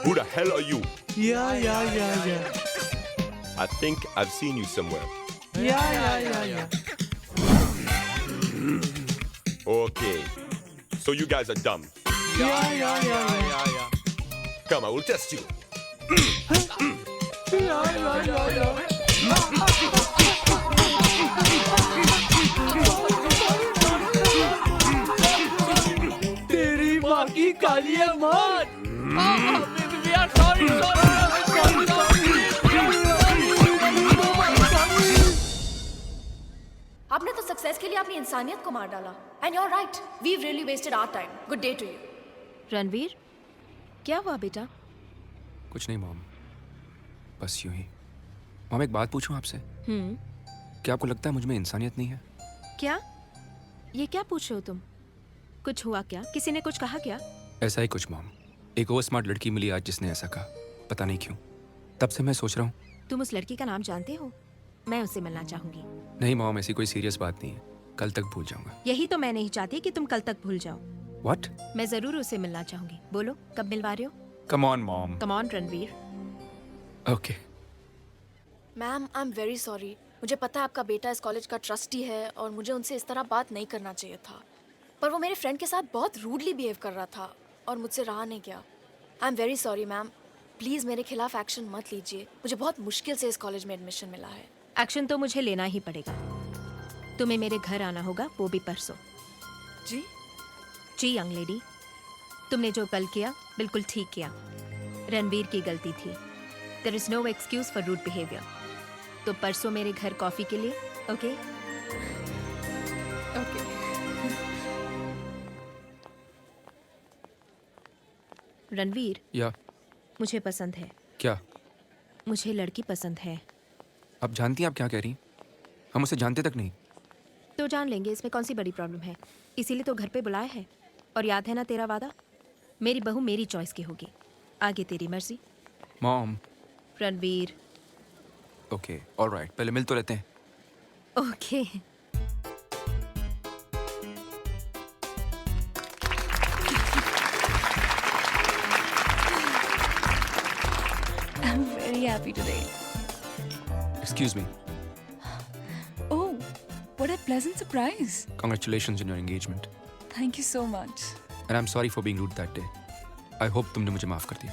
Speaker 6: Who the hell are you?
Speaker 2: Yeah.
Speaker 6: I think I've seen you somewhere.
Speaker 2: Yeah.
Speaker 6: Okay. So you guys are dumb.
Speaker 2: Yeah.
Speaker 6: Come, I will test you.
Speaker 2: तेरी माँ की काली अम्मा।
Speaker 3: We are sorry.
Speaker 5: आपने तो सक्सेस के लिए अपनी इंसानियत को मार डाला। And you're right. We've really wasted our time. Good day to you.
Speaker 15: Ranveer, क्या हुआ बेटा?
Speaker 13: कुछ नहीं मॉम, बस यूं ही। मॉम, एक बात पूछूं आपसे? क्या आपको लगता है मुझ में इंसानियत नहीं है?
Speaker 15: क्या? ये क्या पूछ रहे हो तुम? कुछ हुआ क्या? किसी ने कुछ कहा क्या?
Speaker 13: ऐसा ही कुछ मॉम। एक और स्मार्ट लड़की मिली आज जिसने ऐसा कहा, पता नहीं क्यों। तब से मैं सोच रहा हूँ।
Speaker 15: तुम उस लड़की का नाम जानते हो? मैं उससे मिलना चाहूंगी।
Speaker 13: नहीं मॉम, ऐसी कोई सीरियस बात नहीं है। कल तक भूल जाऊंगा।
Speaker 15: यही तो मैं नहीं चाहती कि तुम कल तक भूल जाओ।
Speaker 13: What?
Speaker 15: मैं जरूर उससे मिलना चाहूंगी। बोलो, कब मिलवा रहे हो?
Speaker 13: Come on mom.
Speaker 15: Come on Ranveer.
Speaker 13: Okay.
Speaker 5: Ma'am I am very sorry. मुझे पता है आपका बेटा इस कॉलेज का ट्रस्टी है और मुझे उनसे इस तरह बात नहीं करना चाहिए था, पर वो मेरे फ्रेंड के साथ बहुत रूडली बिहेव कर रहा था और मुझसे रहा नहीं गया। आई am very sorry ma'am, please मेरे खिलाफ एक्शन मत लीजिए। मुझे बहुत मुश्किल से इस कॉलेज में एडमिशन मिला है।
Speaker 15: एक्शन तो मुझे लेना ही पड़ेगा। तुम्हें मेरे घर आना होगा, वो भी परसों।
Speaker 5: जी
Speaker 15: जी यंग लेडी, तुमने जो कल किया बिल्कुल ठीक किया। रणवीर की गलती थी। There is no excuse for rude behaviour. तो परसों मेरे घर कॉफी के लिए, ओके?
Speaker 5: ओके।
Speaker 15: रणवीर,
Speaker 13: या
Speaker 15: मुझे पसंद है।
Speaker 13: क्या?
Speaker 15: मुझे लड़की पसंद है।
Speaker 13: आप जानती हैं आप क्या कह रही हैं? हम उसे जानते तक नहीं।
Speaker 15: तो जान लेंगे, इसमें कौन सी बड़ी प्रॉब्लम है? इसीलिए तो घर पे बुलाया है। और याद है ना तेरा वादा, मेरी बहू मेरी चॉइस की होगी, आगे तेरी मर्जी।
Speaker 13: मॉम।
Speaker 15: रणवीर।
Speaker 13: ओके ऑलराइट, पहले मिल तो लेते हैं।
Speaker 15: Okay.
Speaker 16: I'm very happy today.
Speaker 13: Excuse me.
Speaker 16: Oh, what a pleasant surprise.
Speaker 13: Congratulations on your engagement.
Speaker 16: Thank you so much.
Speaker 13: And I'm sorry for being rude that day. I hope तुमने मुझे माफ कर दिया।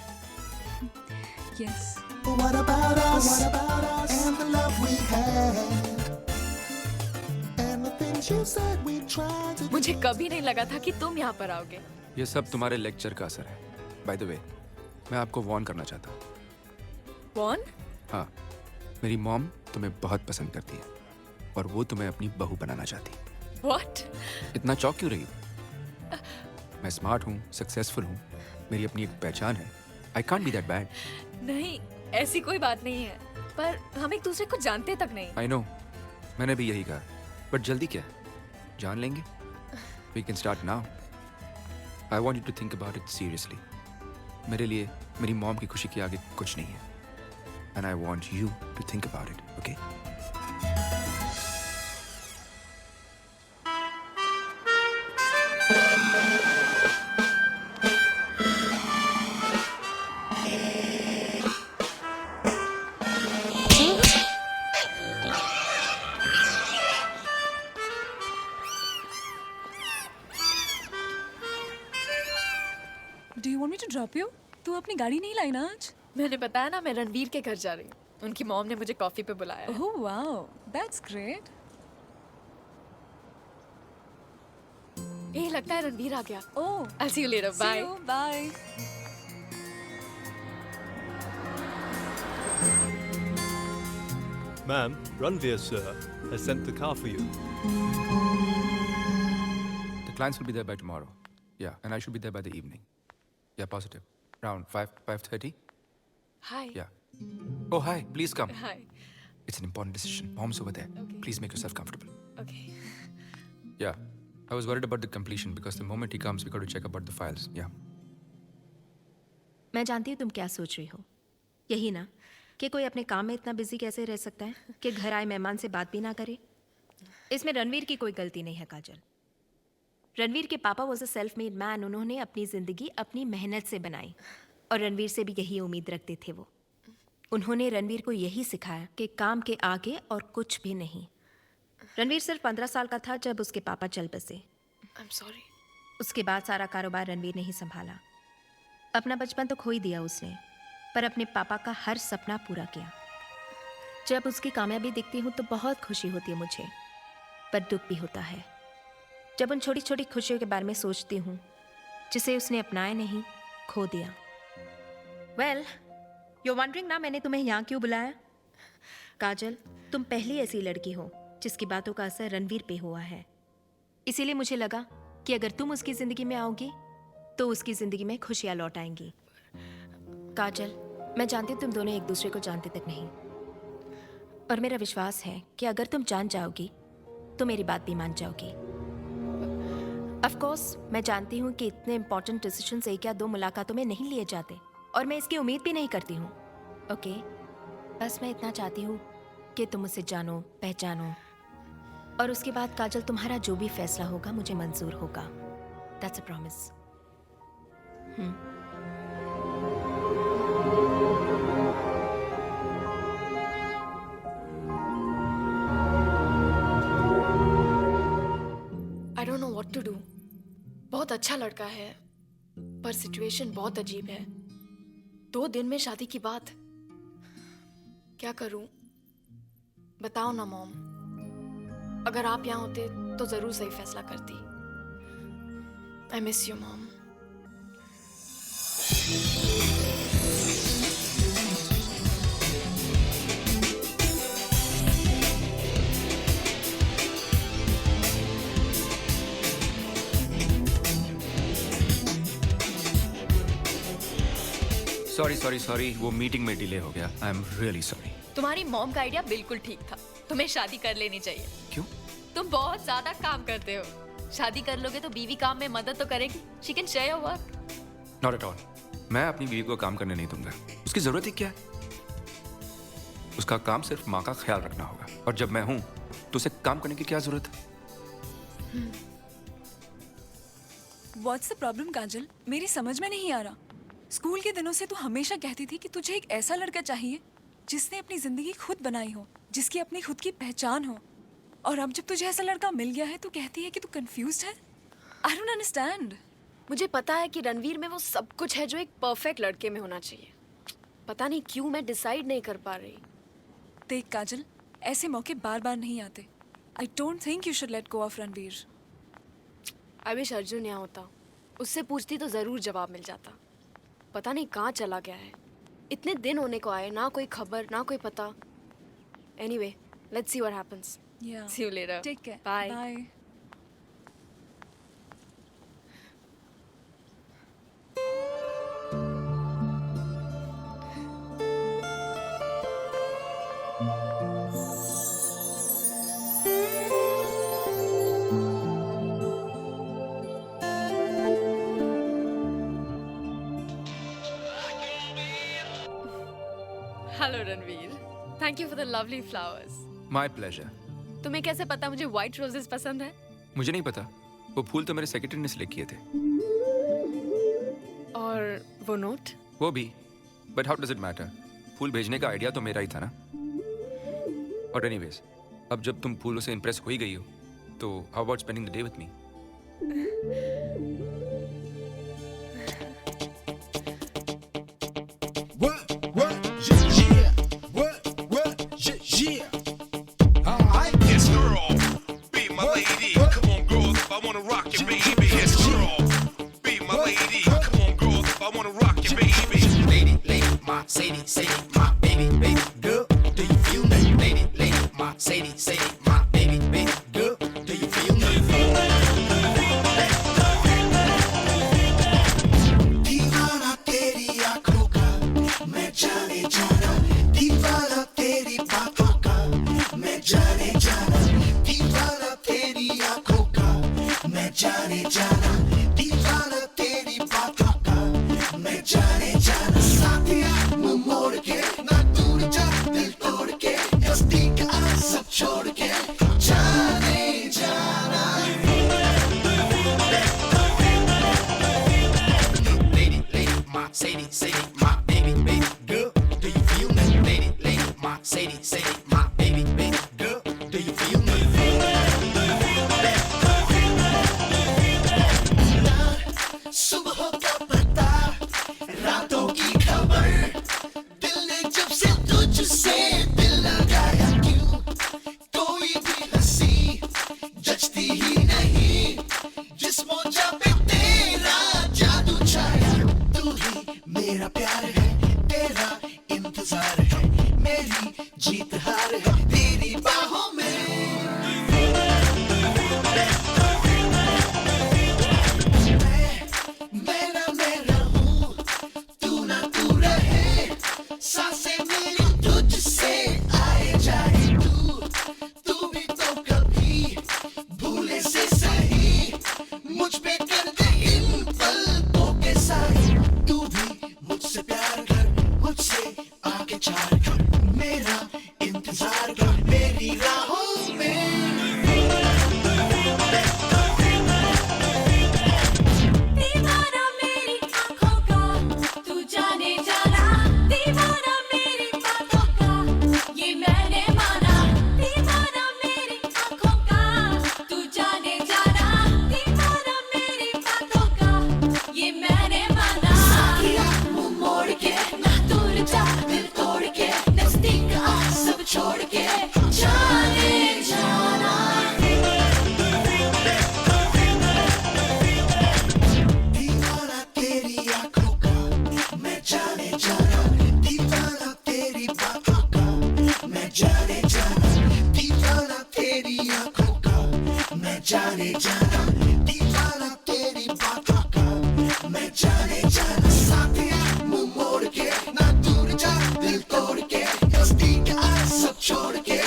Speaker 16: Yes.
Speaker 12: What about us? And the love we had? And the things you said we tried to
Speaker 5: मुझे कभी नहीं लगा था कि तुम यहाँ पर आओगे।
Speaker 13: ये सब तुम्हारे लेक्चर का असर है। बाय द वे, मैं आपको वार्न करना चाहता हूँ।
Speaker 5: कौन?
Speaker 13: हाँ, मेरी मॉम तुम्हें बहुत पसंद करती है और वो तुम्हें अपनी बहू बनाना चाहती है।
Speaker 5: What?
Speaker 13: इतना चौंक क्यों रही हो? मैं स्मार्ट हूँ, सक्सेसफुल हूँ, मेरी अपनी एक पहचान है। I can't be that bad.
Speaker 5: नहीं, ऐसी कोई बात नहीं है, पर हम एक दूसरे को जानते तक नहीं।
Speaker 13: I know, मैंने भी यही कहा, बट जल्दी क्या? जान लेंगे? We can start now. I want you to think about it seriously. मेरे लिए मेरी मॉम की खुशी के आगे कुछ नहीं है, and I want you to think about it, okay?
Speaker 16: Do you want me to drop you? तू अपनी गाड़ी नहीं लाई ना आज?
Speaker 5: मैंने बताया ना, मैं रणवीर के घर जा रही हूँ। उनकी मॉम ने मुझे कॉफी पे बुलाया है।
Speaker 16: Oh wow, that's great.
Speaker 5: लगता है रणवीर आ गया।
Speaker 16: Oh,
Speaker 5: I'll see you later.
Speaker 16: see
Speaker 5: Bye.
Speaker 16: you. Bye.
Speaker 8: Ma'am, Ranveer, sir, has sent the car for you.
Speaker 13: The clients will be there by tomorrow. Yeah, and I should be there by the evening. Yeah, positive. Around 5:30?
Speaker 5: Hi.
Speaker 13: Yeah. Oh, hi. Please come.
Speaker 5: Hi.
Speaker 13: It's an important decision. Mom's over there.
Speaker 5: Okay.
Speaker 13: Please make yourself comfortable.
Speaker 5: Okay.
Speaker 13: Yeah. I was worried about the completion because the moment he comes, we got to check about the files. Yeah.
Speaker 15: मैं जानती हूँ तुम क्या सोच रही हो। यही ना कि कोई अपने काम में इतना बिजी कैसे रह सकता है कि घर आए मेहमान से बात भी ना करे। इसमें रणवीर की कोई गलती नहीं है काजल। रणवीर के पापा was a self made man. उन्होंने अपनी जिंदगी अपनी मेहनत से बनाई और रणवीर से भी यही उम्मीद रखते थे वो। उन्होंने रणवीर को यही सिखाया कि काम के आगे और कुछ भी नहीं। रणवीर सिर्फ 15 साल का था जब उसके पापा चल बसे।
Speaker 5: I'm sorry.
Speaker 15: उसके बाद सारा कारोबार रणवीर ने ही संभाला। अपना बचपन तो खो ही दिया उसने, पर अपने पापा का हर सपना पूरा किया। जब उसकी कामयाबी दिखती हूँ तो बहुत खुशी होती है मुझे, पर दुख भी होता है जब उन छोटी छोटी खुशियों के बारे में सोचती हूँ जिसे उसने अपनाया नहीं, खो दिया। वेल, यू वंडरिंग ना मैंने तुम्हें यहाँ क्यों बुलाया? काजल, तुम पहली ऐसी लड़की हो जिसकी बातों का असर रणवीर पे हुआ है। इसीलिए मुझे लगा कि अगर तुम उसकी जिंदगी में आओगी तो उसकी जिंदगी में खुशियाँ लौट आएंगी। काजल, मैं जानती हूँ तुम दोनों एक दूसरे को जानते तक नहीं, और मेरा विश्वास है कि अगर तुम जान जाओगी तो मेरी बात भी मान जाओगी। ऑफ कोर्स मैं जानती हूँ कि इतने इंपॉर्टेंट डिसीजंस एक या दो मुलाकातों में नहीं लिए जाते, और मैं इसकी उम्मीद भी नहीं करती हूँ। ओके, बस मैं इतना चाहती हूँ कि तुम उसे जानो, पहचानो, और उसके बाद काजल तुम्हारा जो भी फैसला होगा मुझे मंजूर होगा। That's a promise.
Speaker 5: बहुत अच्छा लड़का है, पर सिचुएशन बहुत अजीब है। 2 दिन में शादी की बात। क्या करूं? बताओ ना मॉम। अगर आप यहाँ होते तो जरूर सही फैसला करती। I miss you mom.
Speaker 13: Sorry, वो मीटिंग में डिले हो गया। आई एम रियली सॉरी।
Speaker 5: तुम्हारी मॉम का आइडिया बिल्कुल ठीक था। तुम्हें शादी कर लेनी चाहिए।
Speaker 13: क्यों?
Speaker 5: तुम बहुत ज्यादा काम करते हो। शादी कर लोगे तो बीवी काम में मदद तो करेगी। She can share your work.
Speaker 13: Not at all. मैं अपनी बीवी को काम करने नहीं दूंगा। उसकी जरूरत ही क्या है? उसका काम सिर्फ माँ का ख्याल रखना होगा, और जब मैं हूं तो उसे काम करने की क्या जरूरत है?
Speaker 16: What's the problem, काजल? मेरी समझ में नहीं आ रहा। स्कूल के दिनों से तू हमेशा कहती थी कि तुझे एक ऐसा लड़का चाहिए जिसने अपनी जिंदगी खुद बनाई हो, जिसकी अपनी खुद की पहचान हो, और अब जब तुझे ऐसा लड़का मिल गया है तो कहती है कि तू कंफ्यूज्ड है। I don't understand.
Speaker 5: मुझे पता है कि रणवीर में वो सब कुछ है जो एक परफेक्ट लड़के में होना चाहिए। पता नहीं क्यों मैं डिसाइड नहीं कर पा रही।
Speaker 16: देख काजल, ऐसे मौके बार बार नहीं आते। I don't think you should let go of Ranveer.
Speaker 5: I wish Arjun यहाँ होता। उससे पूछती तो जरूर जवाब मिल जाता। पता नहीं कहाँ चला गया है। इतने दिन होने को आए, ना कोई खबर ना कोई पता। Anyway, let's see what happens. See you later.
Speaker 16: Take care.
Speaker 5: Bye.
Speaker 16: Bye.
Speaker 5: Hello Ranveer, thank you for the lovely flowers.
Speaker 13: My pleasure.
Speaker 5: तुम्हें कैसे पता मुझे व्हाइट रोजेस पसंद है?
Speaker 13: मुझे नहीं पता। वो फूल तो मेरे सेक्रेटरी ने सिलेक्ट किए थे।
Speaker 5: और वो नोट?
Speaker 13: वो भी। But how does it matter? फूल भेजने का आइडिया तो मेरा ही था ना। और एनीवेज, अब जब तुम फूलों से इंप्रेस हो ही गई हो, तो how about spending the day with me?
Speaker 6: Yes, girl, be my lady. Come on, girls, if I wanna rock your baby. Yes, girl, be my lady. Come on, girls, if I wanna rock your baby.
Speaker 4: Lady, my Sadie, my baby, girl, do you feel me? Lady, my Sadie, my baby, girl, do you feel me? दीवाना तेरी आँखों का, मैं जाने जाना, दीवाना तेरी बातों का।
Speaker 1: जाने जाना
Speaker 12: दीवाना तेरी आंखों का मैं जाने जाना दीवाना तेरी बातों का मैं जाने जाना दीवाना तेरी आंखों का मैं जाने जाना दीवाना तेरी बातों का मैं जाने जाना साथिया मुंह मोड़ के ना दूर जा दिल तोड़ के दोस्ती का सब छोड़ के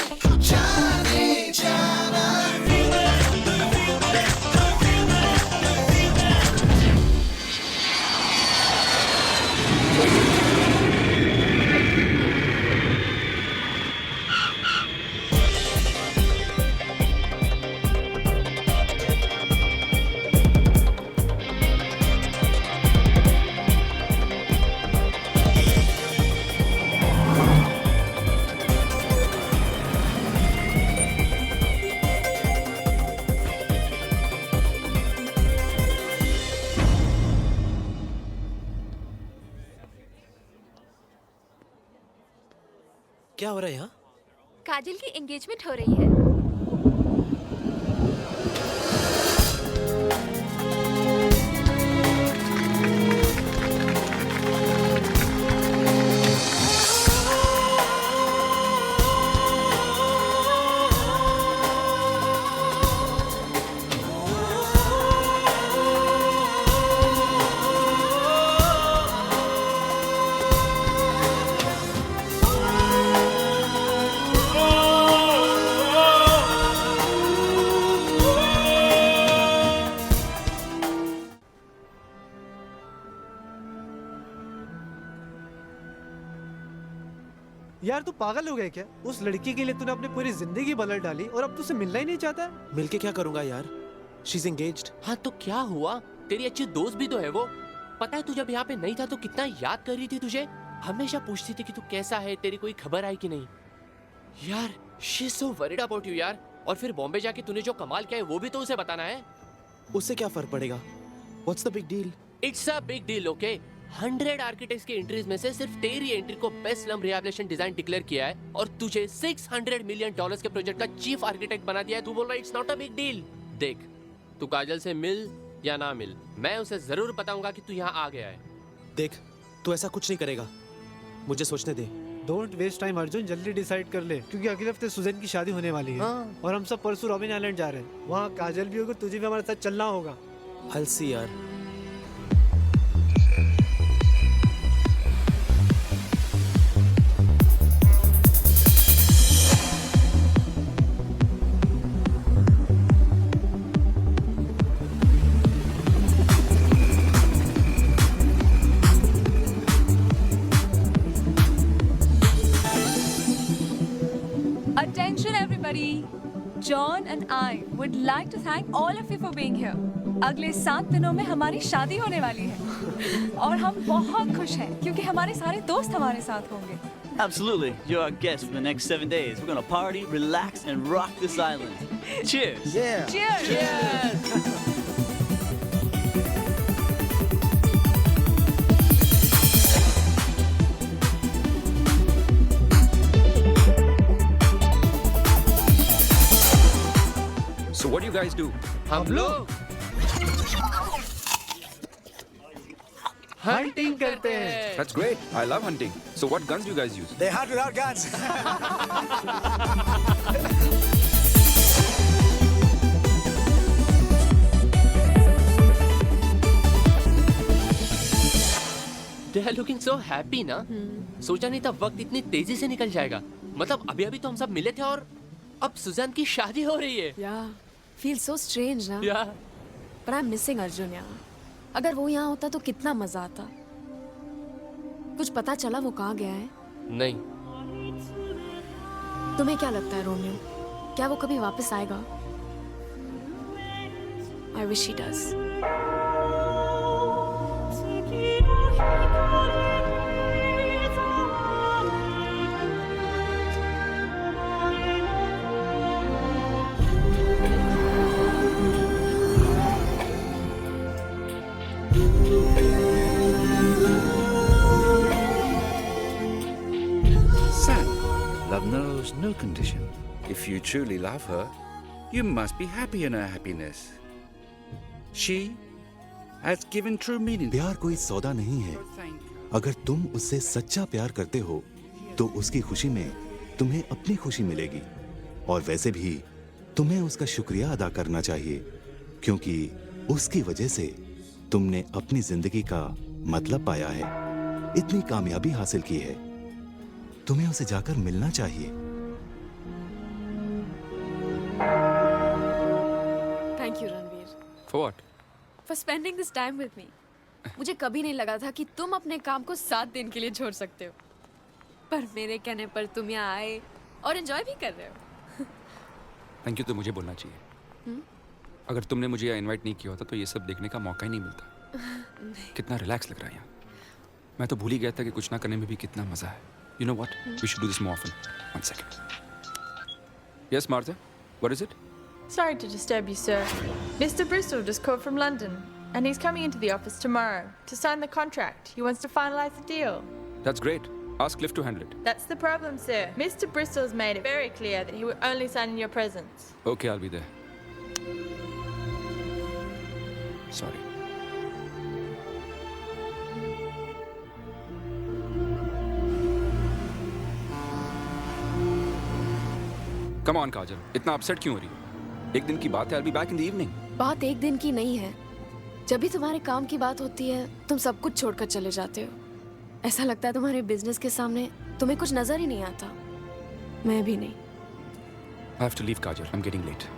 Speaker 12: जाने जाना
Speaker 7: क्या हो रहा है यहाँ?
Speaker 15: काजल की एंगेजमेंट हो रही है।
Speaker 2: यार तू पागल हो गया क्या? उस लड़की के लिए तूने अपनी पूरी जिंदगी बदल डाली और अब तुझसे मिलना ही नहीं चाहता है?
Speaker 7: मिलके क्या करूंगा यार? She is engaged.
Speaker 3: हाँ तो क्या हुआ? तेरी अच्छी दोस्त भी तो है वो। पता है तू जब यहाँ पे नहीं था तो कितना याद कर रही थी तुझे। हमेशा पूछती थी कि तू कैसा है, तेरी कोई खबर आई कि नहीं। यार she is so worried about you यार। और फिर बॉम्बे जाके तूने जो कमाल किया है वो भी तो उसे बताना है।
Speaker 7: उससे क्या फर्क पड़ेगा? What's the big deal?
Speaker 3: It's a big deal okay. 100 architects की एंट्रीज में से सिर्फ तेरी एंट्री को best slum rehabilitation design declare किया है और तुझे $600 मिलियन के प्रोजेक्ट का चीफ आर्किटेक्ट बना दिया है। तू बोल रहा है it's not a big deal. देख तू काजल से मिल या ना मिल, मैं उसे जरूर बताऊंगा कि तू यहाँ आ गया है।
Speaker 7: देख तू ऐसा कुछ नहीं करेगा, मुझे सोचने दे।
Speaker 2: डोंट वेस्ट टाइम अर्जुन, जल्दी डिसाइड कर ले क्योंकि अगले हफ्ते सुजैन की शादी होने वाली है।
Speaker 3: हाँ।
Speaker 2: और हम सब परसों रॉबिन आइलैंड जा रहे हैं। वहाँ काजल भी होगी, तुझे भी हमारे साथ चलना होगा।
Speaker 7: I'll see यार।
Speaker 16: Attention everybody! John and I would like to thank all of you for being here. अगले 7 दिनों में हमारी शादी होने वाली है और हम बहुत खुश हैं क्योंकि हमारे सारे दोस्त हमारे साथ होंगे।
Speaker 8: Absolutely. You're our guest for the next 7 days. We're gonna party, relax, and rock this island. Cheers.
Speaker 7: Yeah.
Speaker 16: Cheers!
Speaker 3: Yes!
Speaker 13: So what do you guys do?
Speaker 3: हम लोग हंटिंग करते हैं।
Speaker 13: That's great. I love hunting. So what guns do you guys use?
Speaker 12: They hunt without guns.
Speaker 3: They are looking so happy ना। सोचा नहीं था वक्त इतनी तेजी से निकल जाएगा। मतलब अभी अभी तो हम सब मिले थे और अब सुजैन की शादी हो रही है।
Speaker 5: Yeah, feels so strange ना।
Speaker 3: Yeah.
Speaker 5: But I'm missing Arjun यार। अगर वो यहाँ होता तो कितना मजा आता। कुछ पता चला वो कहाँ गया है?
Speaker 3: नहीं।
Speaker 5: तुम्हें क्या लगता है रोमियो, क्या वो कभी वापस आएगा? I wish he does.
Speaker 8: Love knows no
Speaker 17: condition. If you truly love her, you must be happy in her happiness. She has given true meaning.
Speaker 18: प्यार कोई सौदा नहीं है। अगर तुम उससे सच्चा प्यार करते हो तो उसकी खुशी में तुम्हें अपनी खुशी मिलेगी। और वैसे भी तुम्हें उसका शुक्रिया अदा करना चाहिए, क्योंकि उसकी वजह से तुमने अपनी जिंदगी का मतलब पाया है, इतनी कामयाबी हासिल की है। तुम्हें उसे जाकर मिलना चाहिए।
Speaker 5: Thank you Ranveer
Speaker 13: For what?
Speaker 5: For spending this time with me. मुझे कभी नहीं लगा था कि तुम अपने काम को 7 दिन के लिए छोड़ सकते हो, पर मेरे कहने पर तुम यहाँ आए और एंजॉय भी कर रहे हो।
Speaker 13: थैंक यू तो मुझे बोलना चाहिए।
Speaker 5: हम्म?
Speaker 13: अगर तुमने मुझे यहाँ इनवाइट नहीं किया होता तो ये सब देखने का मौका ही नहीं मिलता। कितना रिलैक्स लग रहा है यहाँ। मैं तो भूल ही गया था कि कुछ ना करने में भी कितना मजा है। You know what? We should do this more often. 1 second. Yes, Martha? What is it?
Speaker 14: Sorry to disturb you, sir. Mr. Bristol just called from London, and he's coming into the office tomorrow to sign the contract. He wants to finalize the deal.
Speaker 13: That's great. Ask Cliff to handle it.
Speaker 14: That's the problem, sir. Mr. Bristol's made it very clear that he will only sign in your presence.
Speaker 13: Okay, I'll be there. Sorry. Come on, काजल, इतना अपसेट क्यों हो रही हो? एक दिन की बात है, I'll be back in the evening.
Speaker 5: बात एक दिन की नहीं है। जब भी तुम्हारे काम की बात होती है तुम सब कुछ छोड़कर चले जाते हो। ऐसा लगता है तुम्हारे बिजनेस के सामने तुम्हें कुछ नजर ही नहीं आता। मैं भी नहीं।
Speaker 13: I have to leave, Kajal. I'm getting late.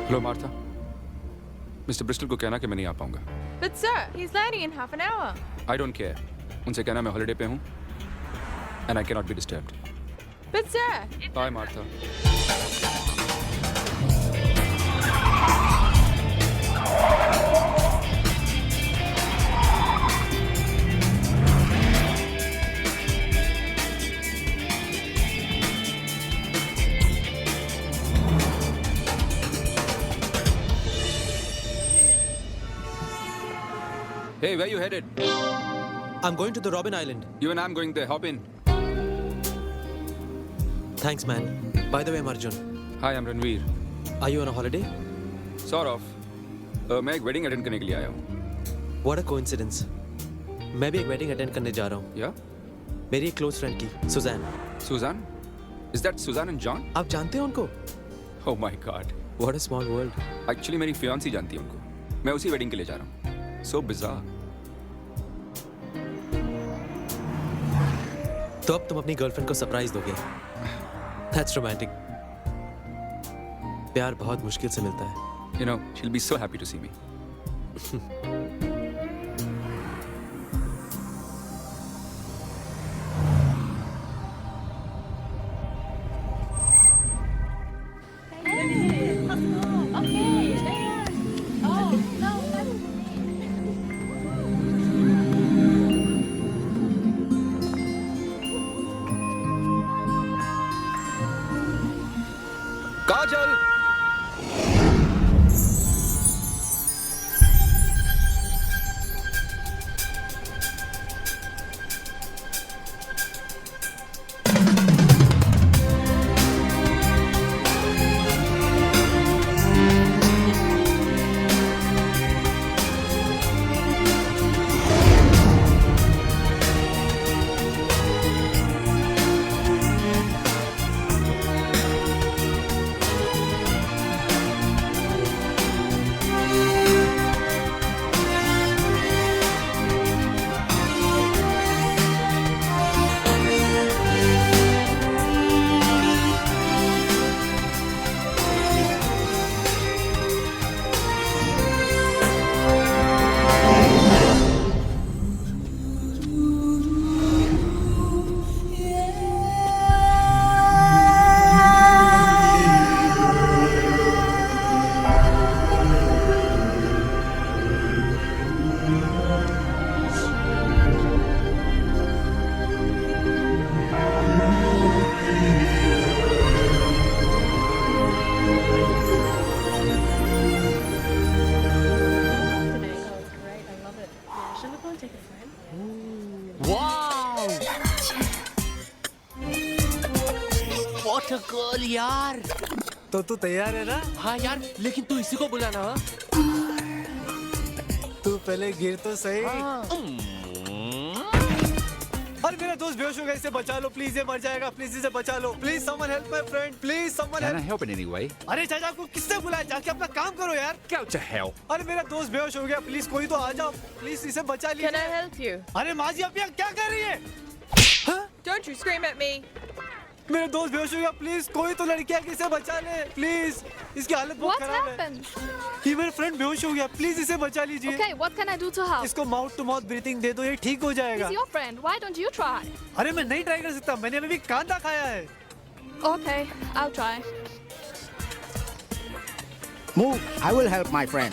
Speaker 13: Hello, Martha. Mr. Bristol को कहना कि मैं नहीं आ पाऊंगा।
Speaker 14: But sir, he's landing in half an hour.
Speaker 13: I don't care. उनसे कहना मैं हॉलिडे पे हूँ and I cannot be disturbed.
Speaker 14: But sir,
Speaker 13: Bye, Martha. Hey, where you headed?
Speaker 7: I'm going to the Robin Island.
Speaker 13: You and I'm going there. Hop in.
Speaker 7: Thanks, man. By the way, I'm Arjun.
Speaker 13: Hi, I'm Ranveer.
Speaker 7: Are you on a holiday?
Speaker 13: Sort of. मैं एक wedding attend करने के लिए आया हूँ.
Speaker 7: What a coincidence. मैं भी एक wedding attend करने जा रहा हूँ.
Speaker 13: Yeah?
Speaker 7: मेरी एक close friend की, Suzanne.
Speaker 13: Suzanne? Is that Suzanne and John?
Speaker 7: आप जानते हो उनको?
Speaker 13: Oh my God.
Speaker 7: What a small world.
Speaker 13: Actually, मेरी fiancée जानती है उनको. मैं उसी wedding के लिए जा रहा हूँ. So bizarre.
Speaker 7: तो अब तुम अपनी गर्लफ्रेंड को सरप्राइज दोगे। That's romantic. प्यार बहुत मुश्किल से मिलता है।
Speaker 13: You know, she'll be so happy to see me. Kajal!
Speaker 3: What a girl यार।
Speaker 2: तो तू तैयार है ना?
Speaker 3: हाँ यार, लेकिन तू इसी को बुलाना।
Speaker 2: तू पहले गिर तो सही। अरे मेरा दोस्त बेहोश हो गया, इसे बचा लो प्लीज, ये मर जाएगा, प्लीज इसे बचा लो, please someone help my friend, please someone
Speaker 17: Can I
Speaker 2: help.
Speaker 17: help in any way?
Speaker 2: अरे चाचा को किसने बुलाया, जाके अपना काम करो यार।
Speaker 17: Go to hell.
Speaker 2: अरे मेरा दोस्त बेहोश हो गया, प्लीज कोई तो आ जाओ, प्लीज इसे बचा लीजिए।
Speaker 14: Can I help you?
Speaker 2: अरे माँ जी, आप यहाँ क्या कर रही है?
Speaker 14: Don't you scream at me.
Speaker 2: मेरा दोस्त बेहोश हो गया, प्लीज कोई तो लड़की है, इसे बचा ले प्लीज, इसकी हालत बहुत
Speaker 5: What
Speaker 2: खराब
Speaker 5: happened?
Speaker 2: है। ये मेरा फ्रेंड बेहोश हो गया, प्लीज इसे बचा लीजिए।
Speaker 5: Okay, what can I do to help?
Speaker 2: इसको माउथ टू माउथ ब्रीथिंग दे दो, ये ठीक हो जाएगा।
Speaker 5: He's your friend. Why don't you try?
Speaker 2: अरे मैं नहीं ट्राई कर सकता, मैंने अभी भी कांदा खाया है।
Speaker 5: Okay, I'll try.
Speaker 17: Move. I will help my friend.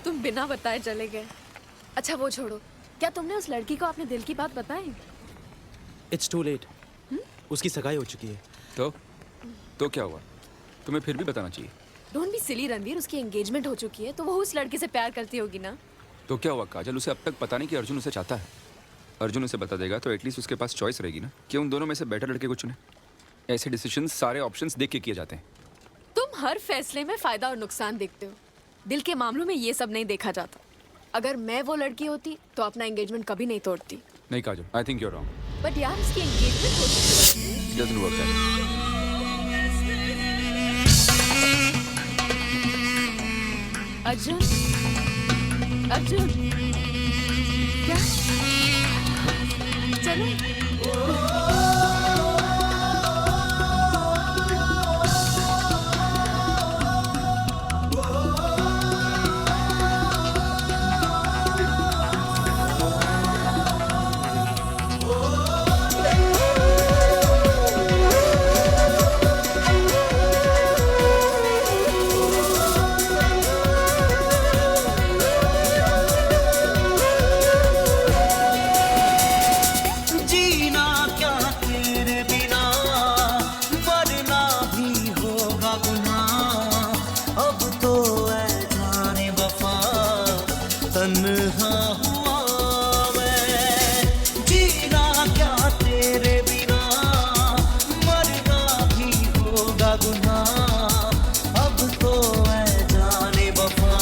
Speaker 5: तुम बिना बताए चले गए। अच्छा वो छोड़ो, क्या तुमने उस लड़की को अपने दिल की बात बताई?
Speaker 7: It's too late. उसकी सगाई हो चुकी है।
Speaker 13: तो क्या हुआ? तुम्हें फिर भी बताना चाहिए।
Speaker 5: डोंट बी सिली रणवीर, उसकी एंगेजमेंट हो चुकी है तो वो उस लड़के से प्यार करती होगी ना।
Speaker 13: तो क्या हुआ काजल, उसे अब तक पता नहीं कि अर्जुन उसे चाहता है। अर्जुन उसे बता देगा तो एटलीस्ट उसके पास चॉइस रहेगी ना कि उन दोनों में से बेटर लड़के को चुने। ऐसे डिसीजन सारे ऑप्शंस देख के किए जाते हैं।
Speaker 5: तुम हर फैसले में फायदा और नुकसान देखते हो, दिल के मामलों में ये सब नहीं देखा जाता। अगर मैं वो लड़की होती तो अपना एंगेजमेंट कभी नहीं तोड़ती।
Speaker 13: नहीं Kajal, I think you are wrong.
Speaker 5: But यार उसकी एंगेजमेंट हो चुकी है।
Speaker 13: It doesn't work that way.
Speaker 5: Arjun, Arjun, क्या? चलो।
Speaker 12: जीना क्या तेरे बिना, मरना भी होगा गुनाह। अब तो ऐ जाने वफा तन्हा हुआ मैं। जीना क्या तेरे बिना, मरना भी होगा गुनाह। अब तो ऐ जाने वफा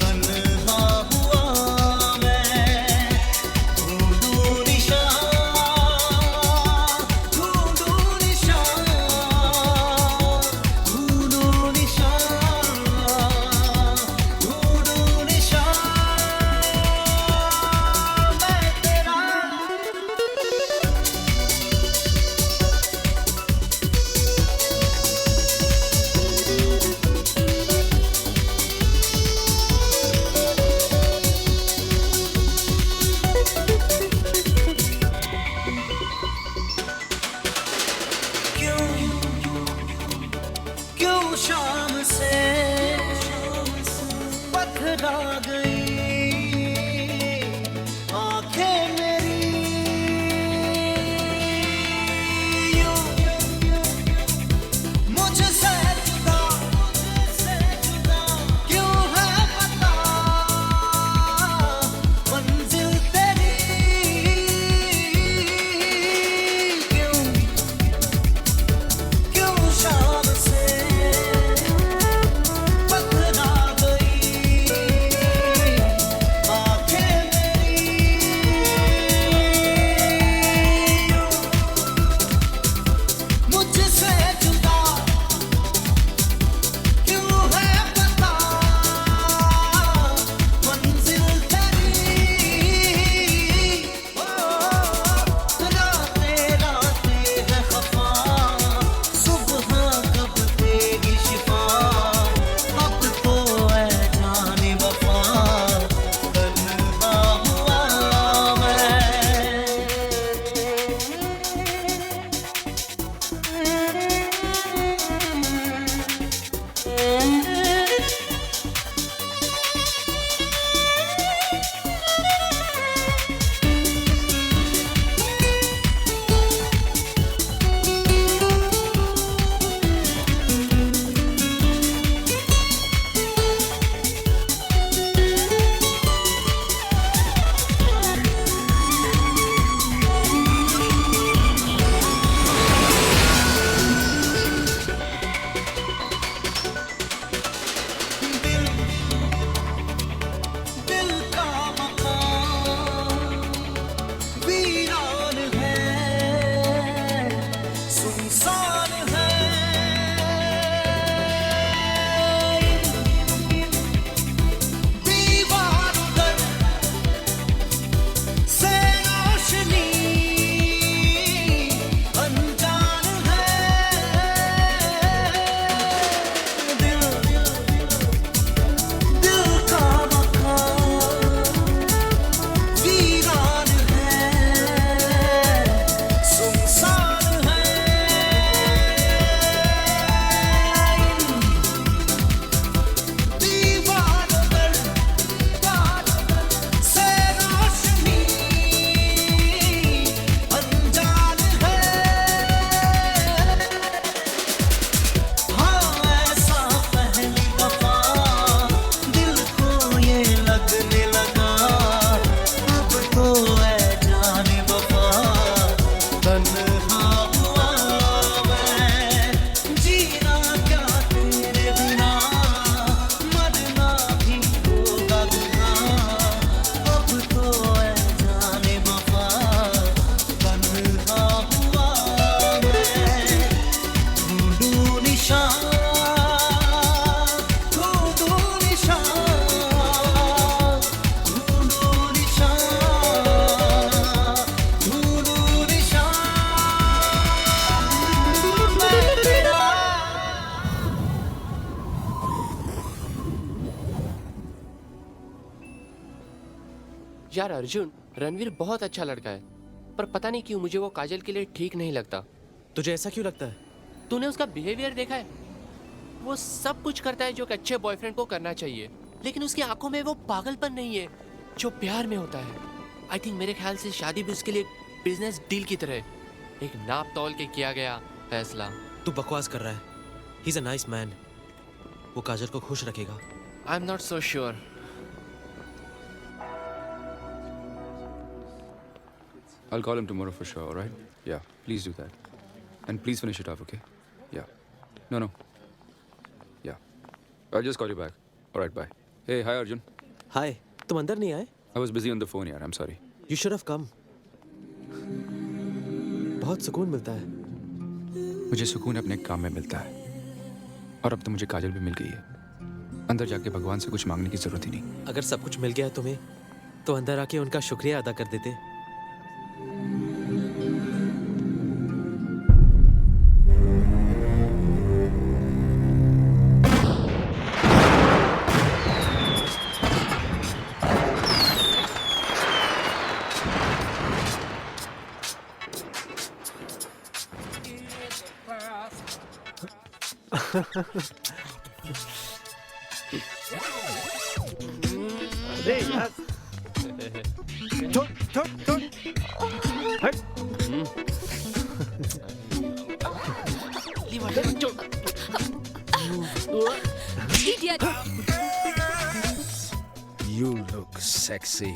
Speaker 12: तन्हा हुआ मैं। ढूंढूं निशान, ढूंढूं निशान, ढूंढूं निशान, ढूंढूं निशान मैं तेरा। क्यों शाम से पथरा गई आंखें मेरी, यूं मुझसे जुदा क्यों है पता मंजिल तेरी। क्यों शाम से पथरा गई
Speaker 3: यार अर्जुन, रणवीर बहुत अच्छा लड़का है, पर पता नहीं क्यों मुझे वो काजल के लिए ठीक नहीं लगता।
Speaker 7: तुझे ऐसा क्यों लगता है?
Speaker 3: तूने उसका बिहेवियर देखा है? वो सब कुछ करता है जो एक अच्छे बॉयफ्रेंड को करना चाहिए, लेकिन उसकी आंखों में वो पागलपन नहीं है जो प्यार में होता है। आई थिंक मेरे ख्याल से शादी भी उसके लिए बिजनेस डील की तरह है, एक नाप तौल के किया गया फैसला।
Speaker 7: तू बकवास कर रहा है। ही इज अ नाइस मैन। वो काजल को खुश रखेगा।
Speaker 3: I am not so sure.
Speaker 13: I'll call him tomorrow for sure, all right? Yeah, please do that. And please finish it off, okay? Yeah. No. Yeah. I'll just call you back. All right, bye. Hey, hi Arjun.
Speaker 7: Hi. तुम अंदर नहीं आए?
Speaker 13: I was busy on the phone, yaar. I'm sorry.
Speaker 7: You should have come. बहुत सुकून मिलता है।
Speaker 13: मुझे सुकून अपने काम में मिलता है। और अब तो मुझे काजल भी मिल गई है। अंदर जाके भगवान से कुछ मांगने की जरूरत ही नहीं।
Speaker 7: अगर सब कुछ मिल गया है तुम्हें, तो अंदर आके उनका शुक्रिया अदा कर देते।
Speaker 2: अरे यार, छोड़ छोड़ छोड़, हट।
Speaker 5: Idiot!
Speaker 17: You look sexy.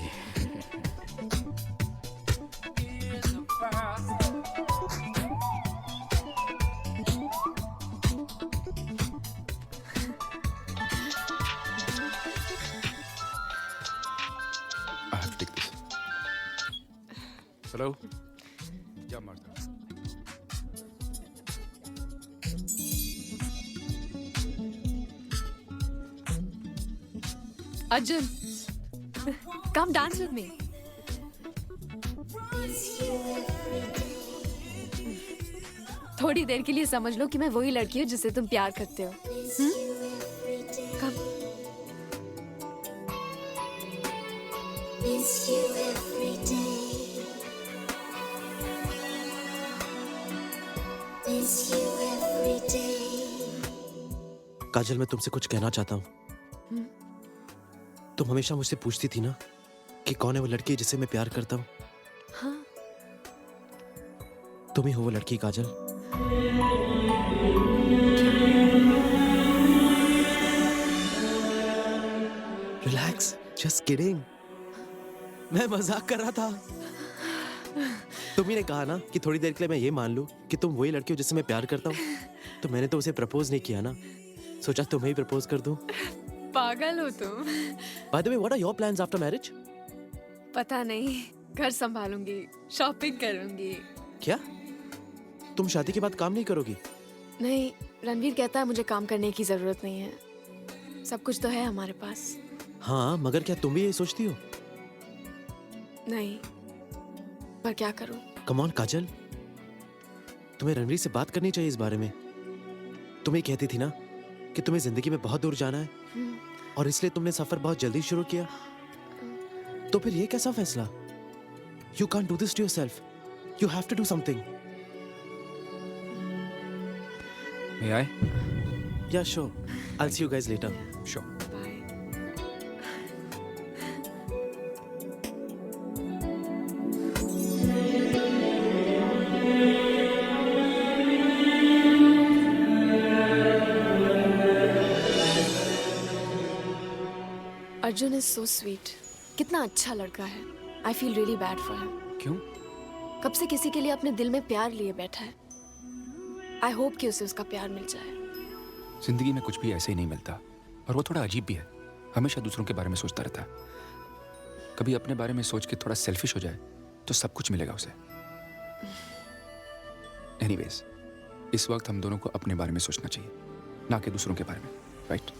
Speaker 13: I have to take this. Hello? क्या मारता?
Speaker 5: Arjun, come dance with me. थोड़ी देर के लिए समझ लो कि मैं वही लड़की हूँ जिससे तुम प्यार करते हो। Come.
Speaker 1: Miss you every day. Miss you every day.
Speaker 7: काजल, मैं तुमसे कुछ कहना चाहता हूँ। तुम हमेशा मुझसे पूछती थी ना कि कौन है वो लड़की जिसे मैं प्यार करता हूँ।
Speaker 5: हाँ।
Speaker 7: तुम ही हो वो लड़की काजल। Relax, just kidding. मैं मजाक कर रहा था। तुम ही ने कहा ना कि थोड़ी देर के लिए मैं ये मान लूं कि तुम वही लड़की हो जिससे मैं प्यार करता हूँ। तो मैंने तो उसे प्रपोज नहीं किया ना, सोचा तुम्हें ही प्रपोज कर दूं।
Speaker 5: पागल हो तुम।
Speaker 7: By the way, what are your plans after marriage?
Speaker 5: पता नहीं, घर संभालूंगी, शॉपिंग करूंगी।
Speaker 7: क्या? तुम शादी के बाद काम नहीं करोगी?
Speaker 5: नहीं, रणवीर कहता है मुझे काम करने की जरूरत नहीं है। सब कुछ तो है हमारे पास।
Speaker 7: हाँ, मगर क्या तुम भी यही सोचती हो?
Speaker 5: नहीं, पर क्या करूं?
Speaker 7: Come on, काजल, तुम्हें रणवीर से बात करनी चाहिए इस बारे में। तुम ही कहती थी ना कि तुम्हें जिंदगी में बहुत दूर जाना है और इसलिए तुमने सफर बहुत जल्दी शुरू किया। तो फिर ये कैसा फैसला? You can't do this to yourself. You have to do something.
Speaker 13: May I?
Speaker 7: Yeah, sure. I'll see you guys later.
Speaker 13: Sure.
Speaker 5: Arjun is so sweet. कितना अच्छा लड़का है। I feel really bad for him.
Speaker 13: क्यों?
Speaker 5: कब से किसी के लिए अपने दिल में प्यार लिए बैठा है। आई होप कि उसे उसका प्यार मिल जाए।
Speaker 13: जिंदगी में कुछ भी ऐसे ही नहीं मिलता, और वो थोड़ा अजीब भी है। हमेशा दूसरों के बारे में सोचता रहता है। कभी अपने बारे में सोच के थोड़ा सेल्फिश हो जाए तो सब कुछ मिलेगा उसे। एनीवेज, इस वक्त हम दोनों को अपने बारे में सोचना चाहिए, ना कि दूसरों के बारे में, राइट?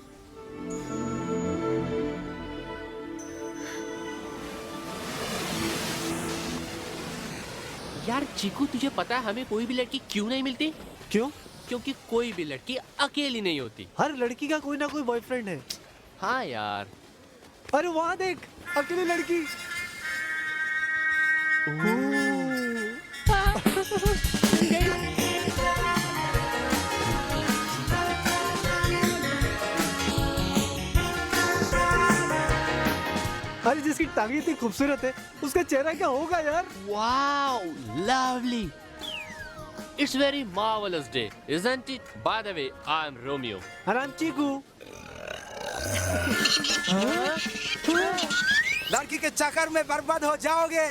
Speaker 3: यार चीकू, तुझे पता है हमें कोई भी लड़की क्यों नहीं मिलती?
Speaker 2: क्यों?
Speaker 3: क्योंकि कोई भी लड़की अकेली नहीं होती।
Speaker 2: हर लड़की का कोई ना कोई बॉयफ्रेंड है।
Speaker 3: हाँ यार।
Speaker 2: अरे वहाँ देख, अकेली लड़की। अरे जिसकी टांगे इतनी खूबसूरत है उसका चेहरा क्या होगा यार?
Speaker 3: Wow, lovely. It's very marvelous day, isn't it? By the way, I'm Romeo.
Speaker 2: And I'm Chiku.
Speaker 19: लड़की के चक्कर में बर्बाद हो जाओगे।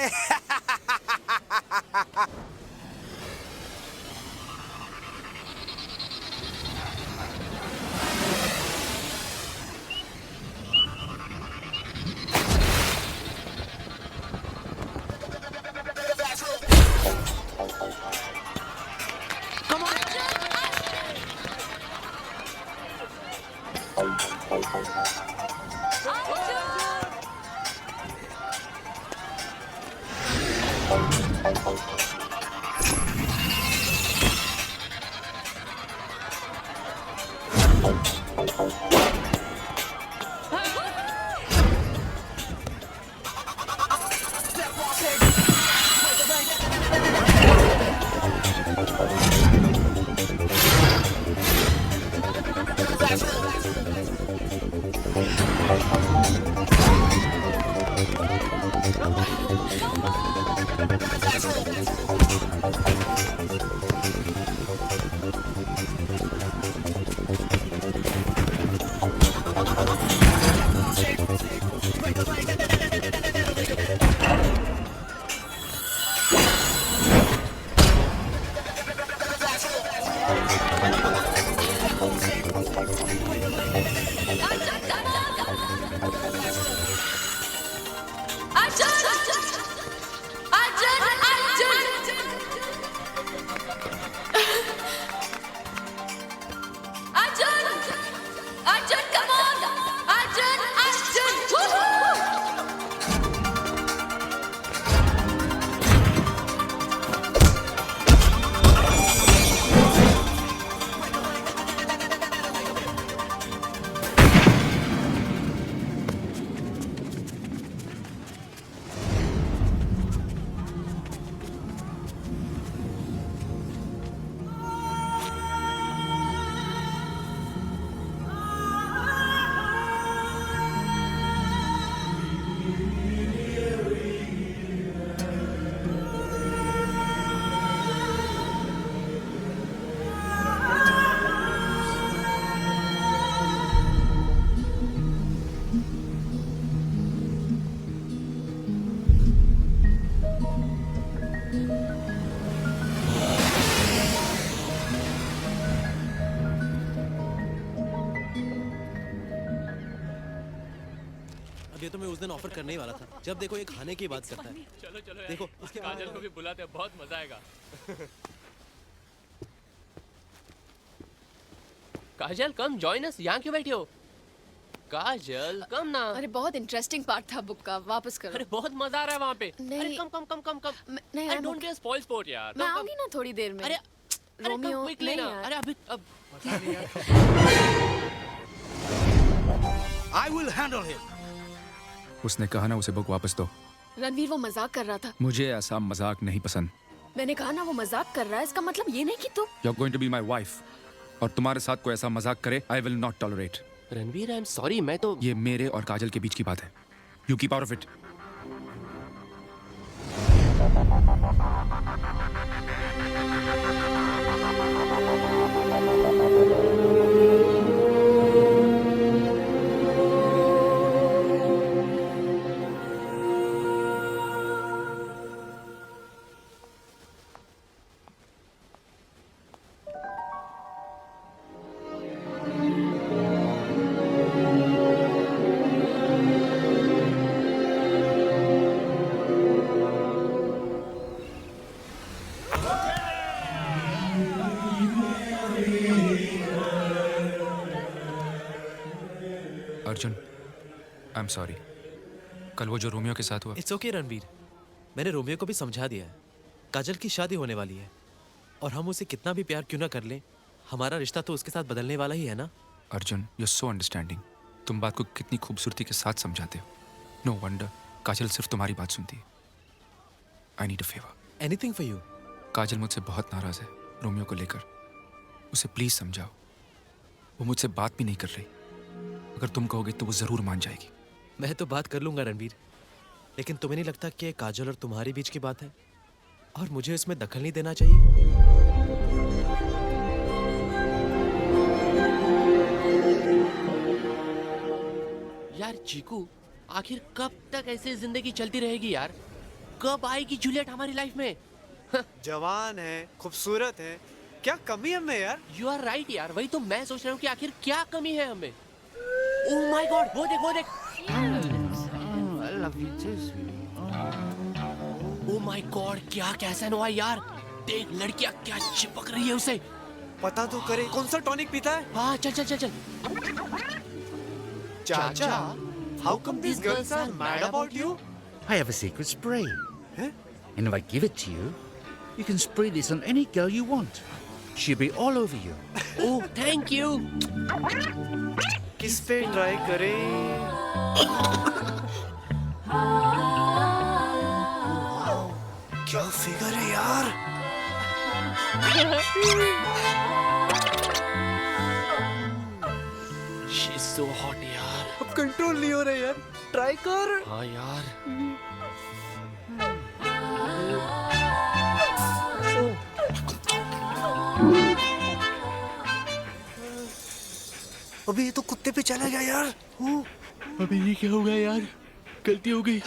Speaker 7: ये तो मैं उस दिन ऑफर करने ही वाला था जब देखो ये खाने की बात करता है।
Speaker 3: चलो चलो
Speaker 7: देखो
Speaker 3: इसके काजल को भी बुलाते हैं, बहुत मजा आएगा। काजल कम जॉइन अस। यहाँ क्यों बैठी हो? काजल कम ना।
Speaker 5: अरे बहुत इंटरेस्टिंग पार्ट था बुक का, वापस करो।
Speaker 3: अरे बहुत मजा आ रहा है वहाँ पे।
Speaker 5: नहीं।
Speaker 3: अरे कम कम कम कम कम।
Speaker 5: नहीं
Speaker 3: अरे डोंट बी स्पॉइल स्पोर्ट यार।
Speaker 5: मैं आऊंगी ना थोड़ी देर में।
Speaker 3: अरे
Speaker 5: रोमियो
Speaker 3: क्विकली ना। अरे अभी अब
Speaker 19: I will handle him.
Speaker 13: उसने कहा ना उसे बुक वापस दो।
Speaker 5: रणवीर वो मजाक कर रहा था।
Speaker 13: मुझे ऐसा मजाक नहीं पसंद।
Speaker 5: मैंने कहा ना वो मजाक कर रहा है, इसका मतलब ये नहीं कि तुम।
Speaker 13: You're going to be my wife. और तुम्हारे साथ कोई ऐसा मजाक करे I will not tolerate.
Speaker 3: Ranveer I am sorry, मैं तो
Speaker 13: ये मेरे और काजल के बीच की बात है। You keep out of it. Arjun, I am sorry. कल वो जो रोमियो के साथ हुआ।
Speaker 7: इट्स ओके रणवीर, मैंने रोमियो को भी समझा दिया है। काजल की शादी होने वाली है और हम उसे कितना भी प्यार क्यों ना कर लें, हमारा रिश्ता तो उसके साथ बदलने वाला ही है ना।
Speaker 13: Arjun, you are so understanding. तुम बात को कितनी खूबसूरती के साथ समझाते हो। नो वंडर काजल सिर्फ तुम्हारी बात सुनती है। I need a favour.
Speaker 7: Anything for you.
Speaker 13: Kajal मुझसे बहुत नाराज है रोमियो को लेकर। उसे प्लीज समझाओ। वो मुझसे बात भी नहीं कर रही। अगर तुम कहोगे तो वो जरूर मान जाएगी।
Speaker 7: मैं तो बात कर लूंगा रणवीर, लेकिन तुम्हें नहीं लगता कि काजल और तुम्हारे बीच की बात है और मुझे इसमें दखल नहीं देना चाहिए?
Speaker 3: यार चीकू, आखिर कब तक ऐसे जिंदगी चलती रहेगी यार? कब आएगी जूलियट हमारी लाइफ में?
Speaker 2: जवान है, खूबसूरत है, क्या कमी है हमें यार?
Speaker 3: यू आर राइट यार, वही तो मैं सोच रहा हूँ कि आखिर क्या कमी है हमें। ओह माय गॉड, वो देख वो देख। ओह माय गॉड, क्या कैसा हुआ यार? देख लड़कियां क्या चिपक रही है उसे।
Speaker 2: पता तो करे कौन सा टॉनिक पीता है।
Speaker 3: हाँ चल चल चल चल।
Speaker 2: चाचा, how come these girls are mad about you?
Speaker 17: I have a secret spray. And if I give it to you, you can spray this on any girl you want. She'll be all over you.
Speaker 3: Oh, thank you.
Speaker 2: किस पे ट्राई करें? क्या फिगर है यार?
Speaker 3: She's so hot यार।
Speaker 2: अब कंट्रोल नहीं हो रहा यार, ट्राई कर।
Speaker 3: हाँ यार।
Speaker 2: अभी ये तो कुत्ते पे चला गया यार।
Speaker 3: अभी ये क्या हो गया यार? गलती हो गई।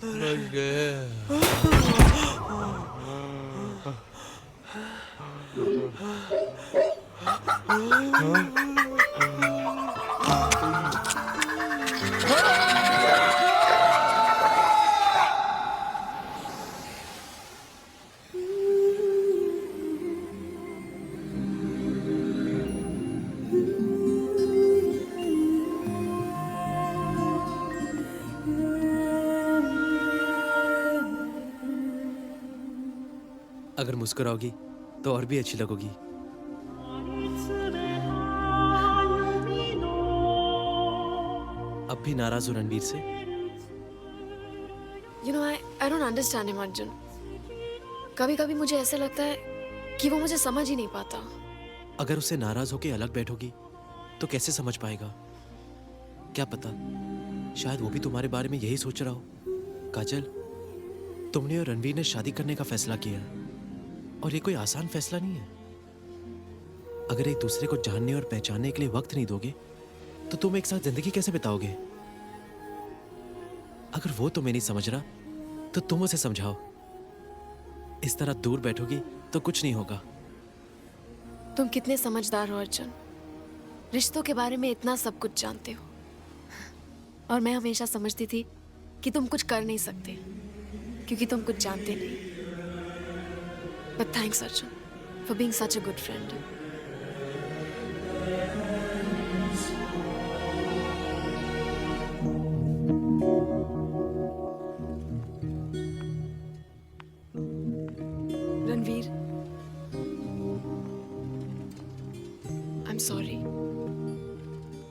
Speaker 10: बच गए।
Speaker 7: अगर मुस्कुराओगी तो और भी अच्छी लगोगी। अब भी नाराज हो रणवीर से?
Speaker 5: You know, I don't understand him, Arjun. कभी-कभी मुझे ऐसा लगता है कि वो मुझे समझ ही नहीं पाता।
Speaker 7: अगर उससे नाराज होके अलग बैठोगी तो कैसे समझ पाएगा? क्या पता, शायद वो भी तुम्हारे बारे में यही सोच रहा हो। काजल, तुमने और रणवीर ने शादी करने का फैसला किया और ये कोई आसान फैसला नहीं है। अगर एक दूसरे को जानने और पहचानने के लिए वक्त नहीं दोगे तो तुम एक साथ जिंदगी कैसे बिताओगे? अगर वो तुम्हें नहीं समझ रहा तो तुम उसे समझाओ। इस तरह दूर बैठोगी तो कुछ नहीं होगा।
Speaker 5: तुम कितने समझदार हो अर्जुन, रिश्तों के बारे में इतना सब कुछ जानते हो। और मैं हमेशा समझती थी कि तुम कुछ कर नहीं सकते क्योंकि तुम कुछ जानते नहीं। But thanks Arjun for being such a good friend. Ranveer, I'm sorry.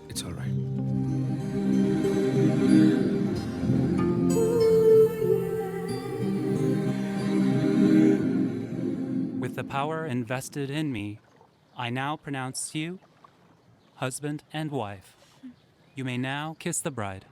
Speaker 13: It's all right.
Speaker 9: With the power invested in me, I now pronounce you husband and wife. You may now kiss the bride.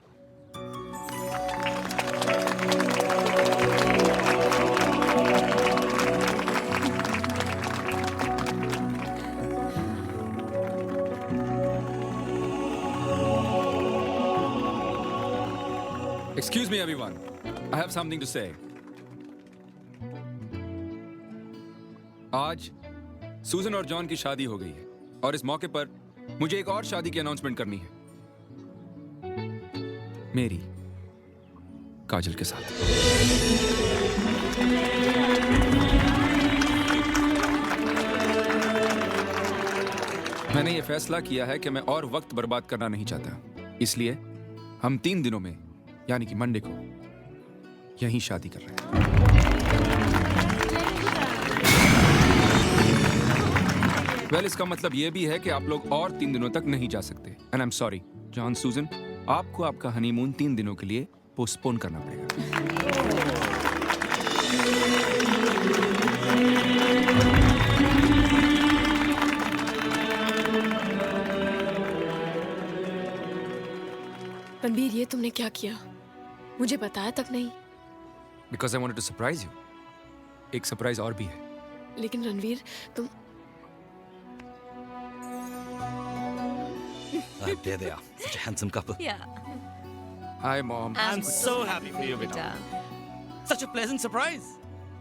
Speaker 13: Excuse me, everyone. I have something to say. आज सूजन और जॉन की शादी हो गई है और इस मौके पर मुझे एक और शादी की अनाउंसमेंट करनी है, मेरी काजल के साथ। मैंने ये फैसला किया है कि मैं और वक्त बर्बाद करना नहीं चाहता, इसलिए हम 3 दिनों में यानी कि मंडे को यहीं शादी कर रहे हैं। वेल, इसका मतलब ये भी है कि आप लोग और 3 दिनों तक नहीं जा सकते। And I am sorry John सूजन, आपको आपका हनीमून 3 दिनों के लिए पोस्टपोन करना पड़ेगा।
Speaker 5: रणबीर, ये तुमने क्या किया? मुझे बताया तक नहीं।
Speaker 13: Because I wanted to surprise you. एक सरप्राइज और भी है।
Speaker 5: लेकिन रणवीर, तुम
Speaker 19: There they are. Such a handsome couple.
Speaker 16: Yeah.
Speaker 13: Hi, Mom.
Speaker 19: I'm so happy for you, beta. Such a pleasant surprise.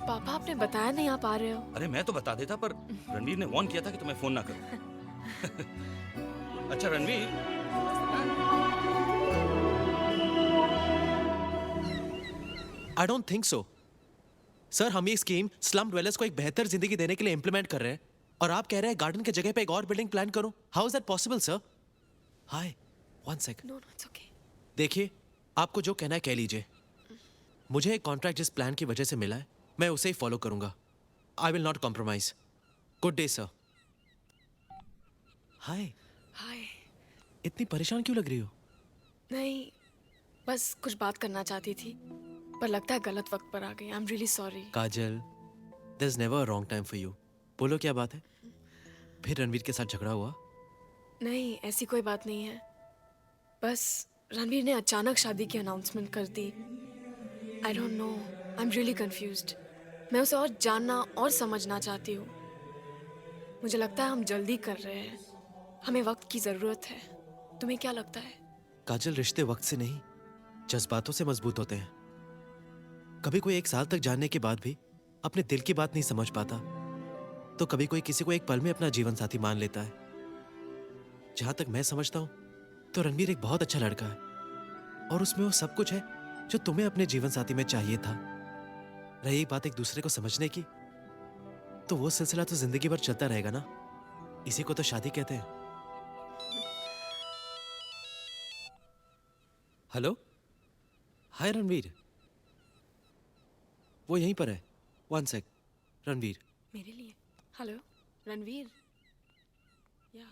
Speaker 5: पापा, आपने बताया नहीं आप आ रहे हो।
Speaker 19: अरे मैं तो बता देता, पर रणवीर ने वार्न किया था कि तुम्हें फोन ना करो। अच्छा Ranveer,
Speaker 7: I don't think so sir. हम ये स्कीम स्लम ड्वेलर्स को एक बेहतर जिंदगी देने के लिए इंप्लीमेंट कर रहे हैं, और आप कह रहे हैं गार्डन की जगह पे एक और बिल्डिंग प्लान करो। How is that possible sir? Hi, 1 second.
Speaker 5: No, it's okay.
Speaker 7: देखिए, आपको जो कहना है कह लीजिए। मुझे एक कॉन्ट्रैक्ट जिस प्लान की वजह से मिला है, मैं उसे ही फॉलो करूंगा। I will not compromise. Good day sir. Hi.
Speaker 5: Hi.
Speaker 7: इतनी परेशान क्यों लग रही हो?
Speaker 5: नहीं, बस कुछ बात करना चाहती थी, पर लगता है गलत वक्त पर आ गई। I am really sorry.
Speaker 7: Kajal, there is never a wrong time for you. बोलो क्या बात है? फिर रणवीर के साथ झगड़ा हुआ?
Speaker 5: नहीं, ऐसी कोई बात नहीं है। बस रणवीर ने अचानक शादी की अनाउंसमेंट कर दी। I don't know, I am really confused. मैं उसे और जानना और समझना चाहती हूँ। मुझे लगता है हम जल्दी कर रहे हैं। हमें वक्त की ज़रूरत है। तुम्हें क्या लगता है?
Speaker 7: काजल, रिश्ते वक्त से नहीं, जज्बातों से मजबूत होते हैं। कभी कोई 1 साल तक जानने के बाद भी अपने दिल की बात नहीं समझ पाता, तो कभी कोई किसी को एक पल में अपना जीवन साथी मान लेता है। जहां तक मैं समझता हूं, तो रणवीर एक बहुत अच्छा लड़का है, और उसमें वो सब कुछ है जो तुम्हें अपने जीवन साथी में चाहिए था। रही बात एक दूसरे को समझने की, तो वो सिलसिला तो जिंदगी भर चलता रहेगा ना। इसी को तो शादी कहते हैं। हेलो, हाय रणवीर। वो यहीं पर है। 1 सेक। रणवीर।
Speaker 5: मेरे लिए? हेलो रणवीर। या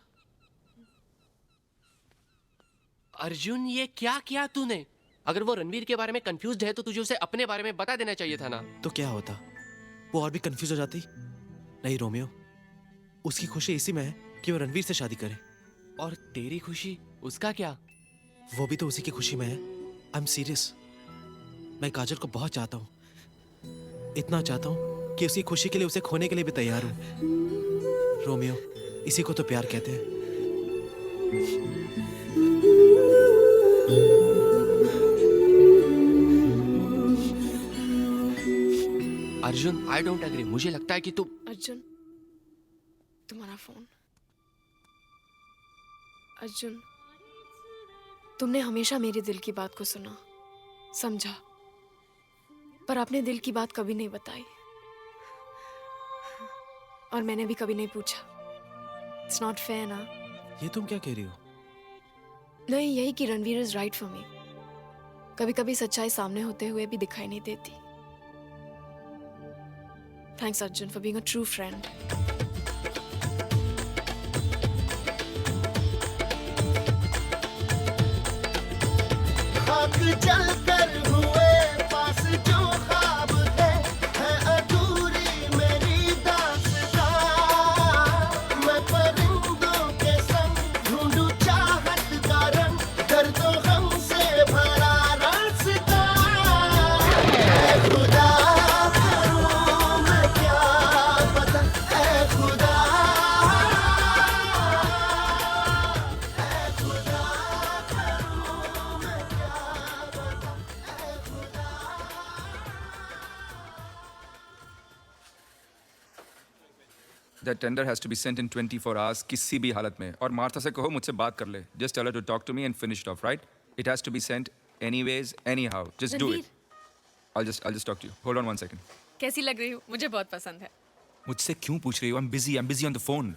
Speaker 3: अर्जुन, ये क्या किया तूने? अगर वो रणवीर के बारे में कंफ्यूज्ड है तो तुझे उसे अपने बारे में बता देना चाहिए था ना।
Speaker 7: तो क्या होता, वो और भी कंफ्यूज हो जाती? नहीं रोमियो, उसकी खुशी इसी में है कि वो रणवीर से शादी करे।
Speaker 3: और तेरी खुशी, उसका क्या?
Speaker 7: वो भी तो उसी की खुशी में है। I am serious. मैं काजल को बहुत चाहता हूँ, इतना चाहता हूँ कि उसकी खुशी के लिए उसे खोने के लिए भी तैयार हूँ। रोमियो, इसी को तो प्यार कहते हैं।
Speaker 3: Arjun, I don't agree. मुझे लगता है कि तू...
Speaker 5: अर्जुन, तुम्हारा फोन। अर्जुन, तुमने हमेशा मेरे दिल की बात को सुना, समझा, पर अपने दिल की बात कभी नहीं बताई, और मैंने भी कभी नहीं पूछा। इट्स नॉट फेयर ना।
Speaker 7: ये तुम क्या कह रही हो?
Speaker 5: नहीं, यही कि Ranveer is right for me. कभी कभी सच्चाई सामने होते हुए भी दिखाई नहीं देती। Thanks Arjun for being a true friend.
Speaker 12: खाक जल कर हुए पास जो ख्वाब थे, है अधूरी मेरी दास्तां। मैं परिंदों के संग ढूंढूं चाहत का रंग, दर्दों गम से भरा रास्ता। ऐ खुदा, करूं मैं क्या पता, ऐ खुदा, ऐ खुदा, करूं मैं क्या पता, ऐ खुदा।
Speaker 13: That tender has to be sent in 24 hours किसी भी हालत में। और मार्था से कहो मुझसे बात कर ले। Just tell her to talk to me and finish it off, right? It has to be sent anyways, anyhow. Just do it. I'll just talk to you. Hold on 1 second.
Speaker 5: कैसी लग रही हूँ? मुझे बहुत पसंद है।
Speaker 13: मुझसे क्यों पूछ रही हो? I'm busy on the phone.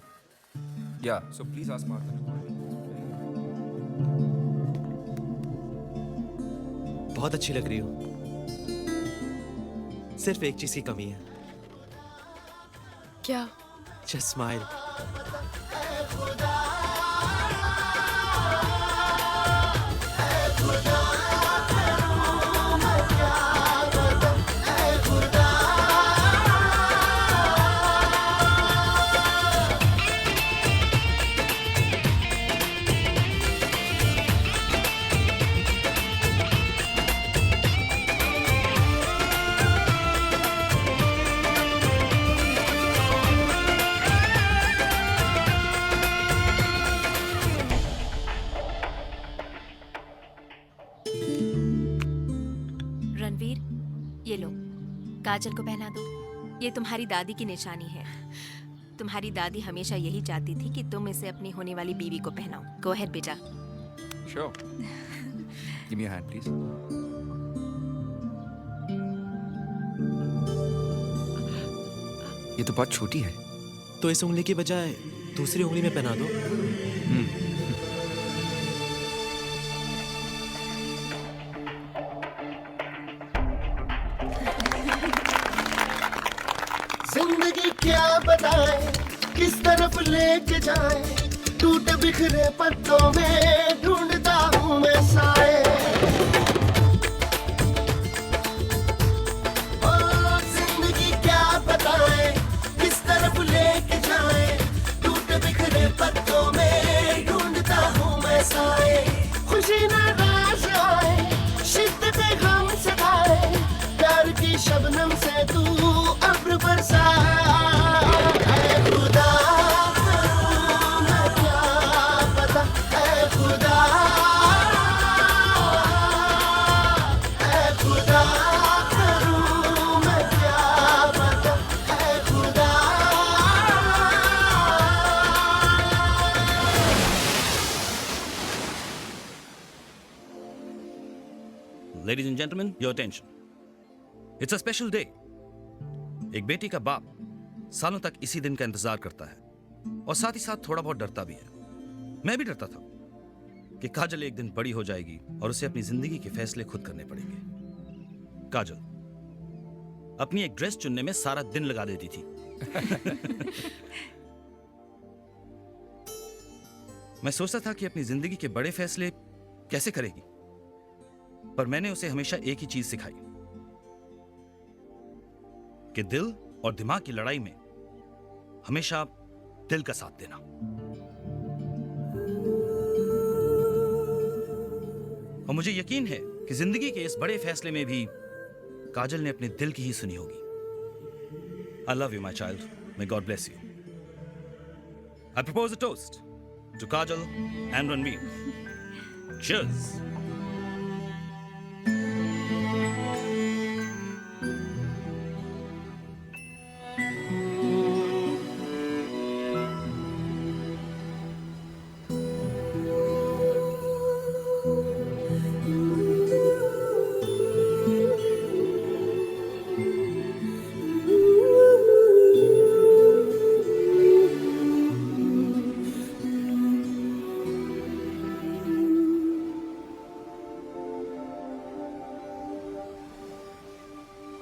Speaker 13: Yeah, so please ask Martha to call me.
Speaker 7: बहुत अच्छी लग रही हो। सिर्फ एक चीज की कमी है।
Speaker 5: क्या?
Speaker 7: Just smile.
Speaker 15: रणवीर, ये लो, काजल को पहना दो। ये तुम्हारी दादी की निशानी है। तुम्हारी दादी हमेशा यही चाहती थी कि तुम इसे अपनी होने वाली बीवी को पहनाओ। गो अहेड बेटा।
Speaker 13: Sure. Give me your hand, please. ये तो बहुत छोटी है।
Speaker 7: तो इस उंगली की बजाय दूसरी उंगली में पहना दो।
Speaker 12: जिंदगी क्या बताए, किस तरफ लेके जाए, टूटे बिखरे पत्तों में ढूंढता हूँ मैं साए। ओ जिंदगी क्या बताए, किस तरफ लेके जाए, टूटे बिखरे पत्तों में ढूंढता हूँ मैं साए। खुशी नाराज आए, शिद्दतें गम सताए, प्यार की शबनम से तू अब्र बरसा। ऐ खुदा करूं मैं क्या पता, ऐ खुदा, ऐ खुदा करूं मैं क्या पता, ऐ खुदा।
Speaker 19: Ladies and gentlemen, your attention. It's a special day. एक बेटी का बाप सालों तक इसी दिन का इंतजार करता है और साथ ही साथ थोड़ा बहुत डरता भी है। मैं भी डरता था कि काजल एक दिन बड़ी हो जाएगी और उसे अपनी जिंदगी के फैसले खुद करने पड़ेंगे। काजल अपनी एक ड्रेस चुनने में सारा दिन लगा देती थी। मैं सोचता था कि अपनी जिंदगी के बड़े फैसले कैसे करेगी, पर मैंने उसे हमेशा एक ही चीज सिखाई कि दिल और दिमाग की लड़ाई में हमेशा दिल का साथ देना। और मुझे यकीन है कि जिंदगी के इस बड़े फैसले में भी काजल ने अपने दिल की ही सुनी होगी। I love you, my child. May God bless you. I propose a toast to Kajal and Ranveer. Cheers.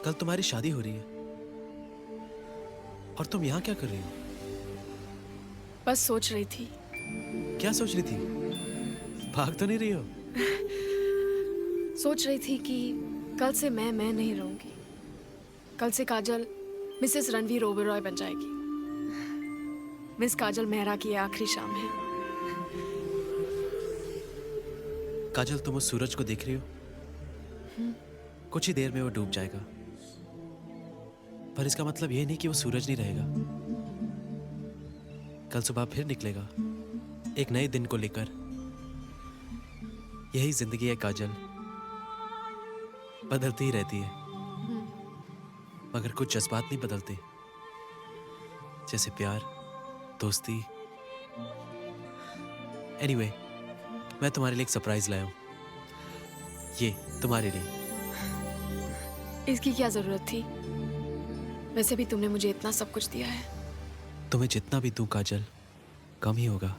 Speaker 7: कल तुम्हारी शादी हो रही है और तुम यहाँ क्या कर रही हो?
Speaker 5: बस सोच रही थी।
Speaker 7: क्या सोच रही थी? भाग तो नहीं रही हो?
Speaker 5: सोच रही थी कि कल से मैं नहीं रहूंगी। कल से काजल मिसेस रणवीर ओबेरॉय बन जाएगी। मिस काजल मेहरा की ये आखिरी शाम है।
Speaker 7: काजल, तुम उस सूरज को देख रही हो? कुछ ही देर में वो डूब जाएगा, पर इसका मतलब ये नहीं कि वो सूरज नहीं रहेगा। कल सुबह फिर निकलेगा एक नए दिन को लेकर। यही जिंदगी है काजल, बदलती ही रहती है, मगर कुछ जज्बात नहीं बदलते, जैसे प्यार, दोस्ती। एनीवे, मैं तुम्हारे लिए एक सरप्राइज लाया हूं। ये तुम्हारे लिए।
Speaker 5: इसकी क्या जरूरत थी? वैसे भी तुमने मुझे इतना सब कुछ दिया है।
Speaker 7: तुम्हें जितना भी दूं काजल, कम ही होगा।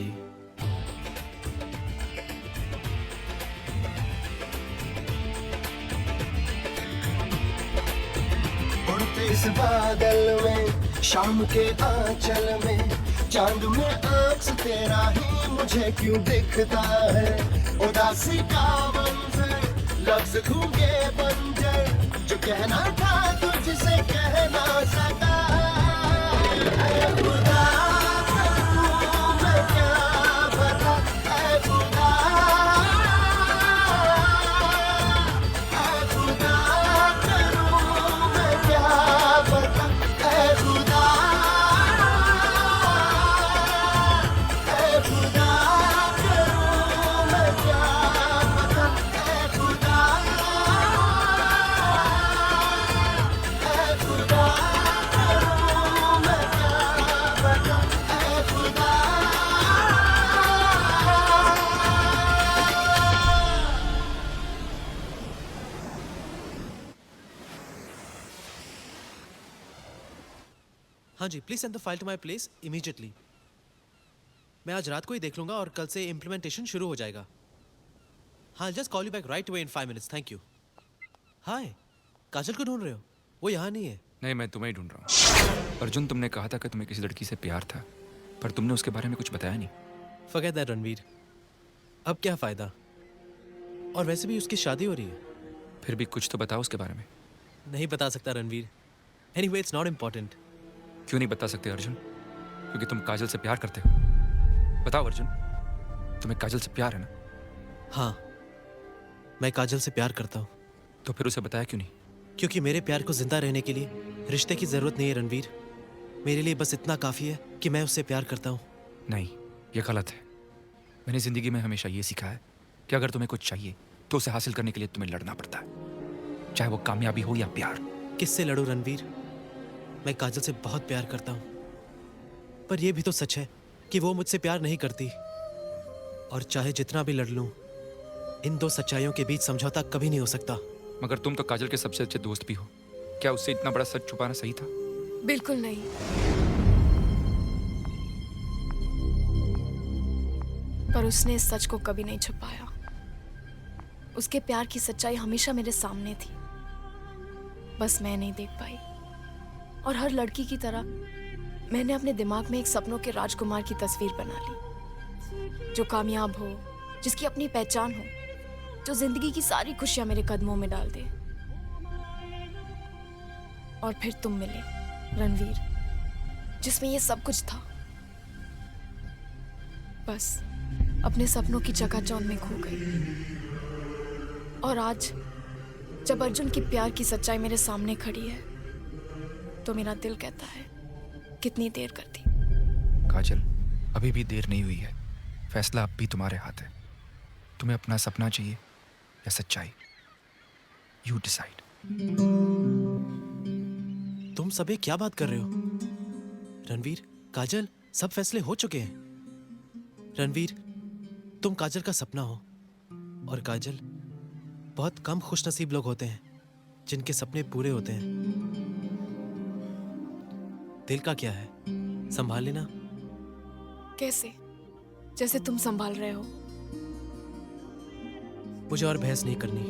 Speaker 7: जी।
Speaker 12: उड़ते इस बादल में, शाम के आंचल में, चांद में आंख तेरा ही मुझे क्यों दिखता है। उदासी का मंजर, लफ्ज घूंगे बंजर, जो कहना था तुझसे कह ना सका। ऐ खुदा करूं मैं क्या बता, ऐ खुदा, ऐ खुदा करूं मैं क्या बता, ऐ खुदा, ऐ खुदा करूं मैं क्या बता, ऐ खुदा, ऐ खुदा करूं मैं क्या बता, ऐ खुदा।
Speaker 7: हाँ जी, please send the file to my place immediately. मैं आज रात को ही देख लूंगा और कल से इम्प्लीमेंटेशन शुरू हो जाएगा। हाँ, just call you back right away in 5 minutes. Thank you. Hi, Kajal को ढूंढ रहे हो? वो यहाँ नहीं है।
Speaker 13: नहीं, मैं तुम्हें ही ढूंढ रहा हूँ। अर्जुन, तुमने कहा था कि तुम्हें किसी लड़की से प्यार था, पर तुमने उसके बारे में कुछ बताया नहीं।
Speaker 7: फॉरगेट दैट रणवीर, अब क्या फायदा? और वैसे भी उसकी शादी हो रही है।
Speaker 13: फिर भी कुछ तो बताओ उसके बारे में।
Speaker 7: नहीं बता सकता Ranveer. Anyway, it's not important.
Speaker 13: क्यों नहीं बता सकते अर्जुन? क्योंकि तुम काजल से प्यार करते हो। बताओ अर्जुन, तुम्हें काजल से प्यार है ना?
Speaker 7: हाँ, मैं काजल से प्यार करता हूँ।
Speaker 13: तो फिर उसे बताया क्यों नहीं?
Speaker 7: क्योंकि मेरे प्यार को जिंदा रहने के लिए रिश्ते की जरूरत नहीं है रणवीर। मेरे लिए बस इतना काफी है कि मैं उससे प्यार करता हूँ।
Speaker 13: नहीं, ये गलत है। मैंने जिंदगी में हमेशा ये सीखा है कि अगर तुम्हें कुछ चाहिए तो उसे हासिल करने के लिए तुम्हें लड़ना पड़ता है, चाहे वो कामयाबी हो या प्यार।
Speaker 7: किससे लड़ूं रणवीर? मैं काजल से बहुत प्यार करता हूँ, पर यह भी तो सच है कि वो मुझसे प्यार नहीं करती। और चाहे जितना भी लड़ लूं, इन दो सच्चाइयों के बीच समझौता कभी नहीं हो सकता।
Speaker 13: मगर तुम तो काजल के सबसे अच्छे दोस्त भी हो। क्या उससे इतना बड़ा सच छुपाना सही था?
Speaker 5: बिल्कुल नहीं। पर उसने इस सच को कभी नहीं छुपाया। उसके प्यार की सच्चाई हमेशा मेरे सामने थी, बस मैं नहीं देख पाई। और हर लड़की की तरह मैंने अपने दिमाग में एक सपनों के राजकुमार की तस्वीर बना ली, जो कामयाब हो, जिसकी अपनी पहचान हो, जो जिंदगी की सारी खुशियां मेरे कदमों में डाल दे। और फिर तुम मिले रणवीर, जिसमें ये सब कुछ था। बस अपने सपनों की चकाचौंध में खो गई। और आज जब अर्जुन की प्यार की सच्चाई मेरे सामने खड़ी है, तो मेरा दिल कहता है, कितनी देर कर दी।
Speaker 13: काजल, अभी भी देर नहीं हुई है। फैसला अब भी तुम्हारे हाथ है। तुम्हें अपना सपना चाहिए या सच्चाई? You decide.
Speaker 7: तुम सब ये क्या बात कर रहे हो? रणवीर, काजल, सब फैसले हो चुके हैं। रणवीर, तुम काजल का सपना हो, और काजल, बहुत कम खुशनसीब लोग होते हैं जिनके सपने पूरे होते हैं। दिल का क्या है, संभाल लेना।
Speaker 5: कैसे? जैसे तुम संभाल रहे हो।
Speaker 7: मुझे और बहस नहीं करनी।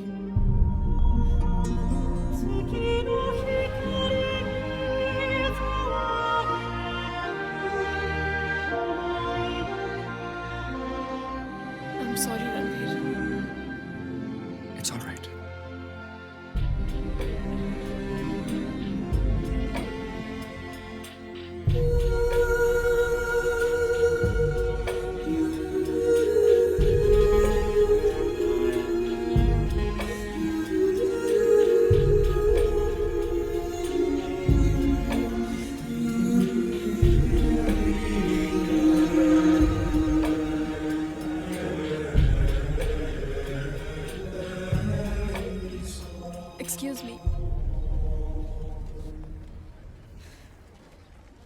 Speaker 5: I'm sorry, Ranveer.
Speaker 13: It's all right.
Speaker 5: Excuse me।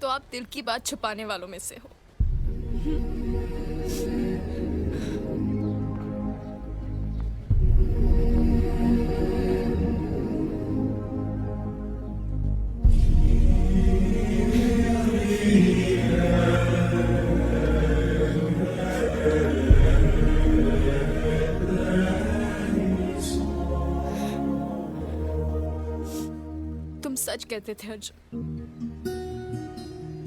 Speaker 5: तो आप दिल की बात छुपाने वालों में से हो। सच कहते थे अर्जुन।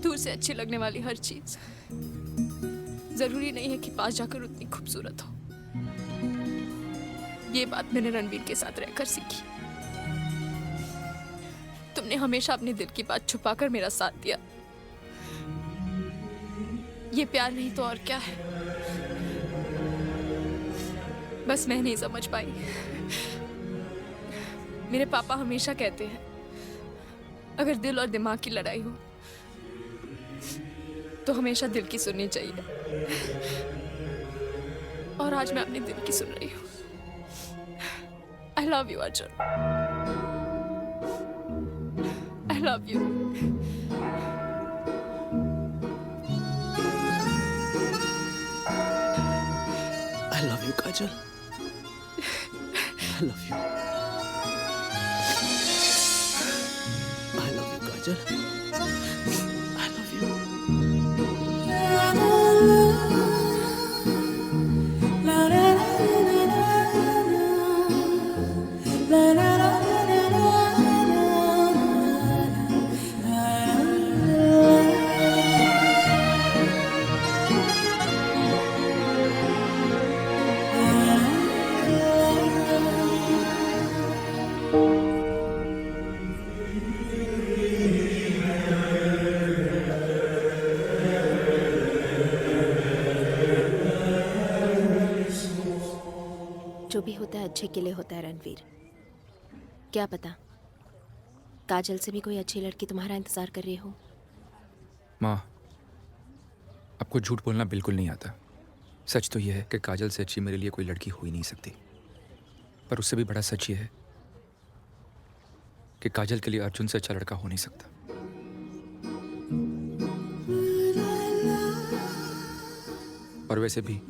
Speaker 5: दूर से अच्छी लगने वाली हर चीज जरूरी नहीं है कि पास जाकर उतनी खूबसूरत हो। ये बात मैंने रणवीर के साथ रहकर सीखी। तुमने हमेशा अपने दिल की बात छुपाकर मेरा साथ दिया। ये प्यार नहीं तो और क्या है? बस मैं नहीं समझ पाई। मेरे पापा हमेशा कहते हैं अगर दिल और दिमाग की लड़ाई हो तो हमेशा दिल की सुननी चाहिए। और आज मैं अपने दिल की सुन रही हूँ। I love you, Arjun. I love you.
Speaker 7: I love you, Kajal. I love you. I love you, Kajal. I love you.
Speaker 15: जो भी होता है अच्छे के लिए होता है रणवीर। क्या पता काजल से भी कोई अच्छी लड़की तुम्हारा इंतजार कर रही हो।
Speaker 13: माँ, आपको झूठ बोलना बिल्कुल नहीं आता। सच तो यह है कि काजल से अच्छी मेरे लिए कोई लड़की हो ही नहीं सकती। पर उससे भी बड़ा सच ये है कि काजल के लिए अर्जुन से अच्छा लड़का हो नहीं सकता। और वैसे भी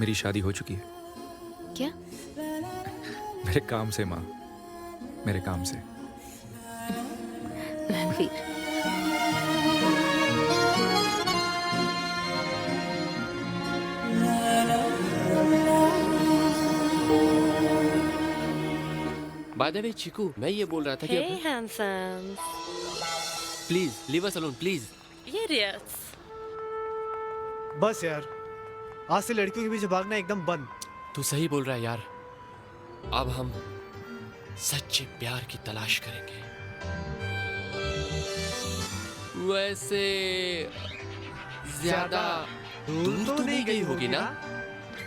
Speaker 13: मेरी शादी हो चुकी है।
Speaker 15: क्या?
Speaker 13: मेरे काम से माँ, मेरे काम से।
Speaker 15: रणवीर,
Speaker 3: बाय द वे चीकू, मैं ये बोल रहा था कि
Speaker 20: Hey, handsome.
Speaker 3: Please leave us alone please.
Speaker 20: Idiots.
Speaker 2: बस यार, आज से लड़कियों के पीछे भागना एकदम बंद।
Speaker 3: तू सही बोल रहा है यार। अब हम सच्चे प्यार की तलाश करेंगे। वैसे ज्यादा दूर तो नहीं गई होगी ना?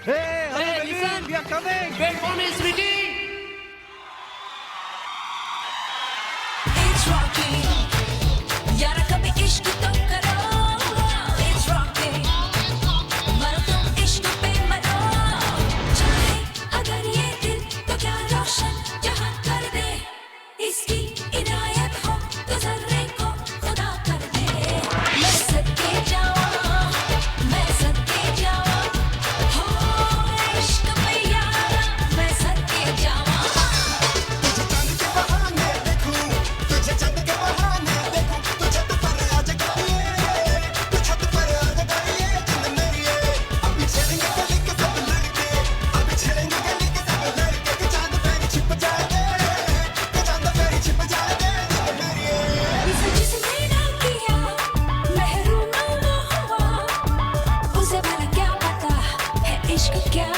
Speaker 2: Hey, listen, we are coming.
Speaker 3: Wait for me, sweetie.
Speaker 1: It's rocking. यारा कभी इश्क तो करो। It's rocking. मरो तुम इश्क पे मरो। चाहे अगर ये दिल तो क्या रोशन जहां कर दे। इसकी इनायत हो तो जर्रे को खुदा कर दे। मैं सदके जाऊं, मैं सदके जाऊं। हो इश्क पे यारा, मैं सदके जाऊं। इसे जिसने ना किया, महरूम ना हुआ। उसे भला क्या पता है इश्क क्या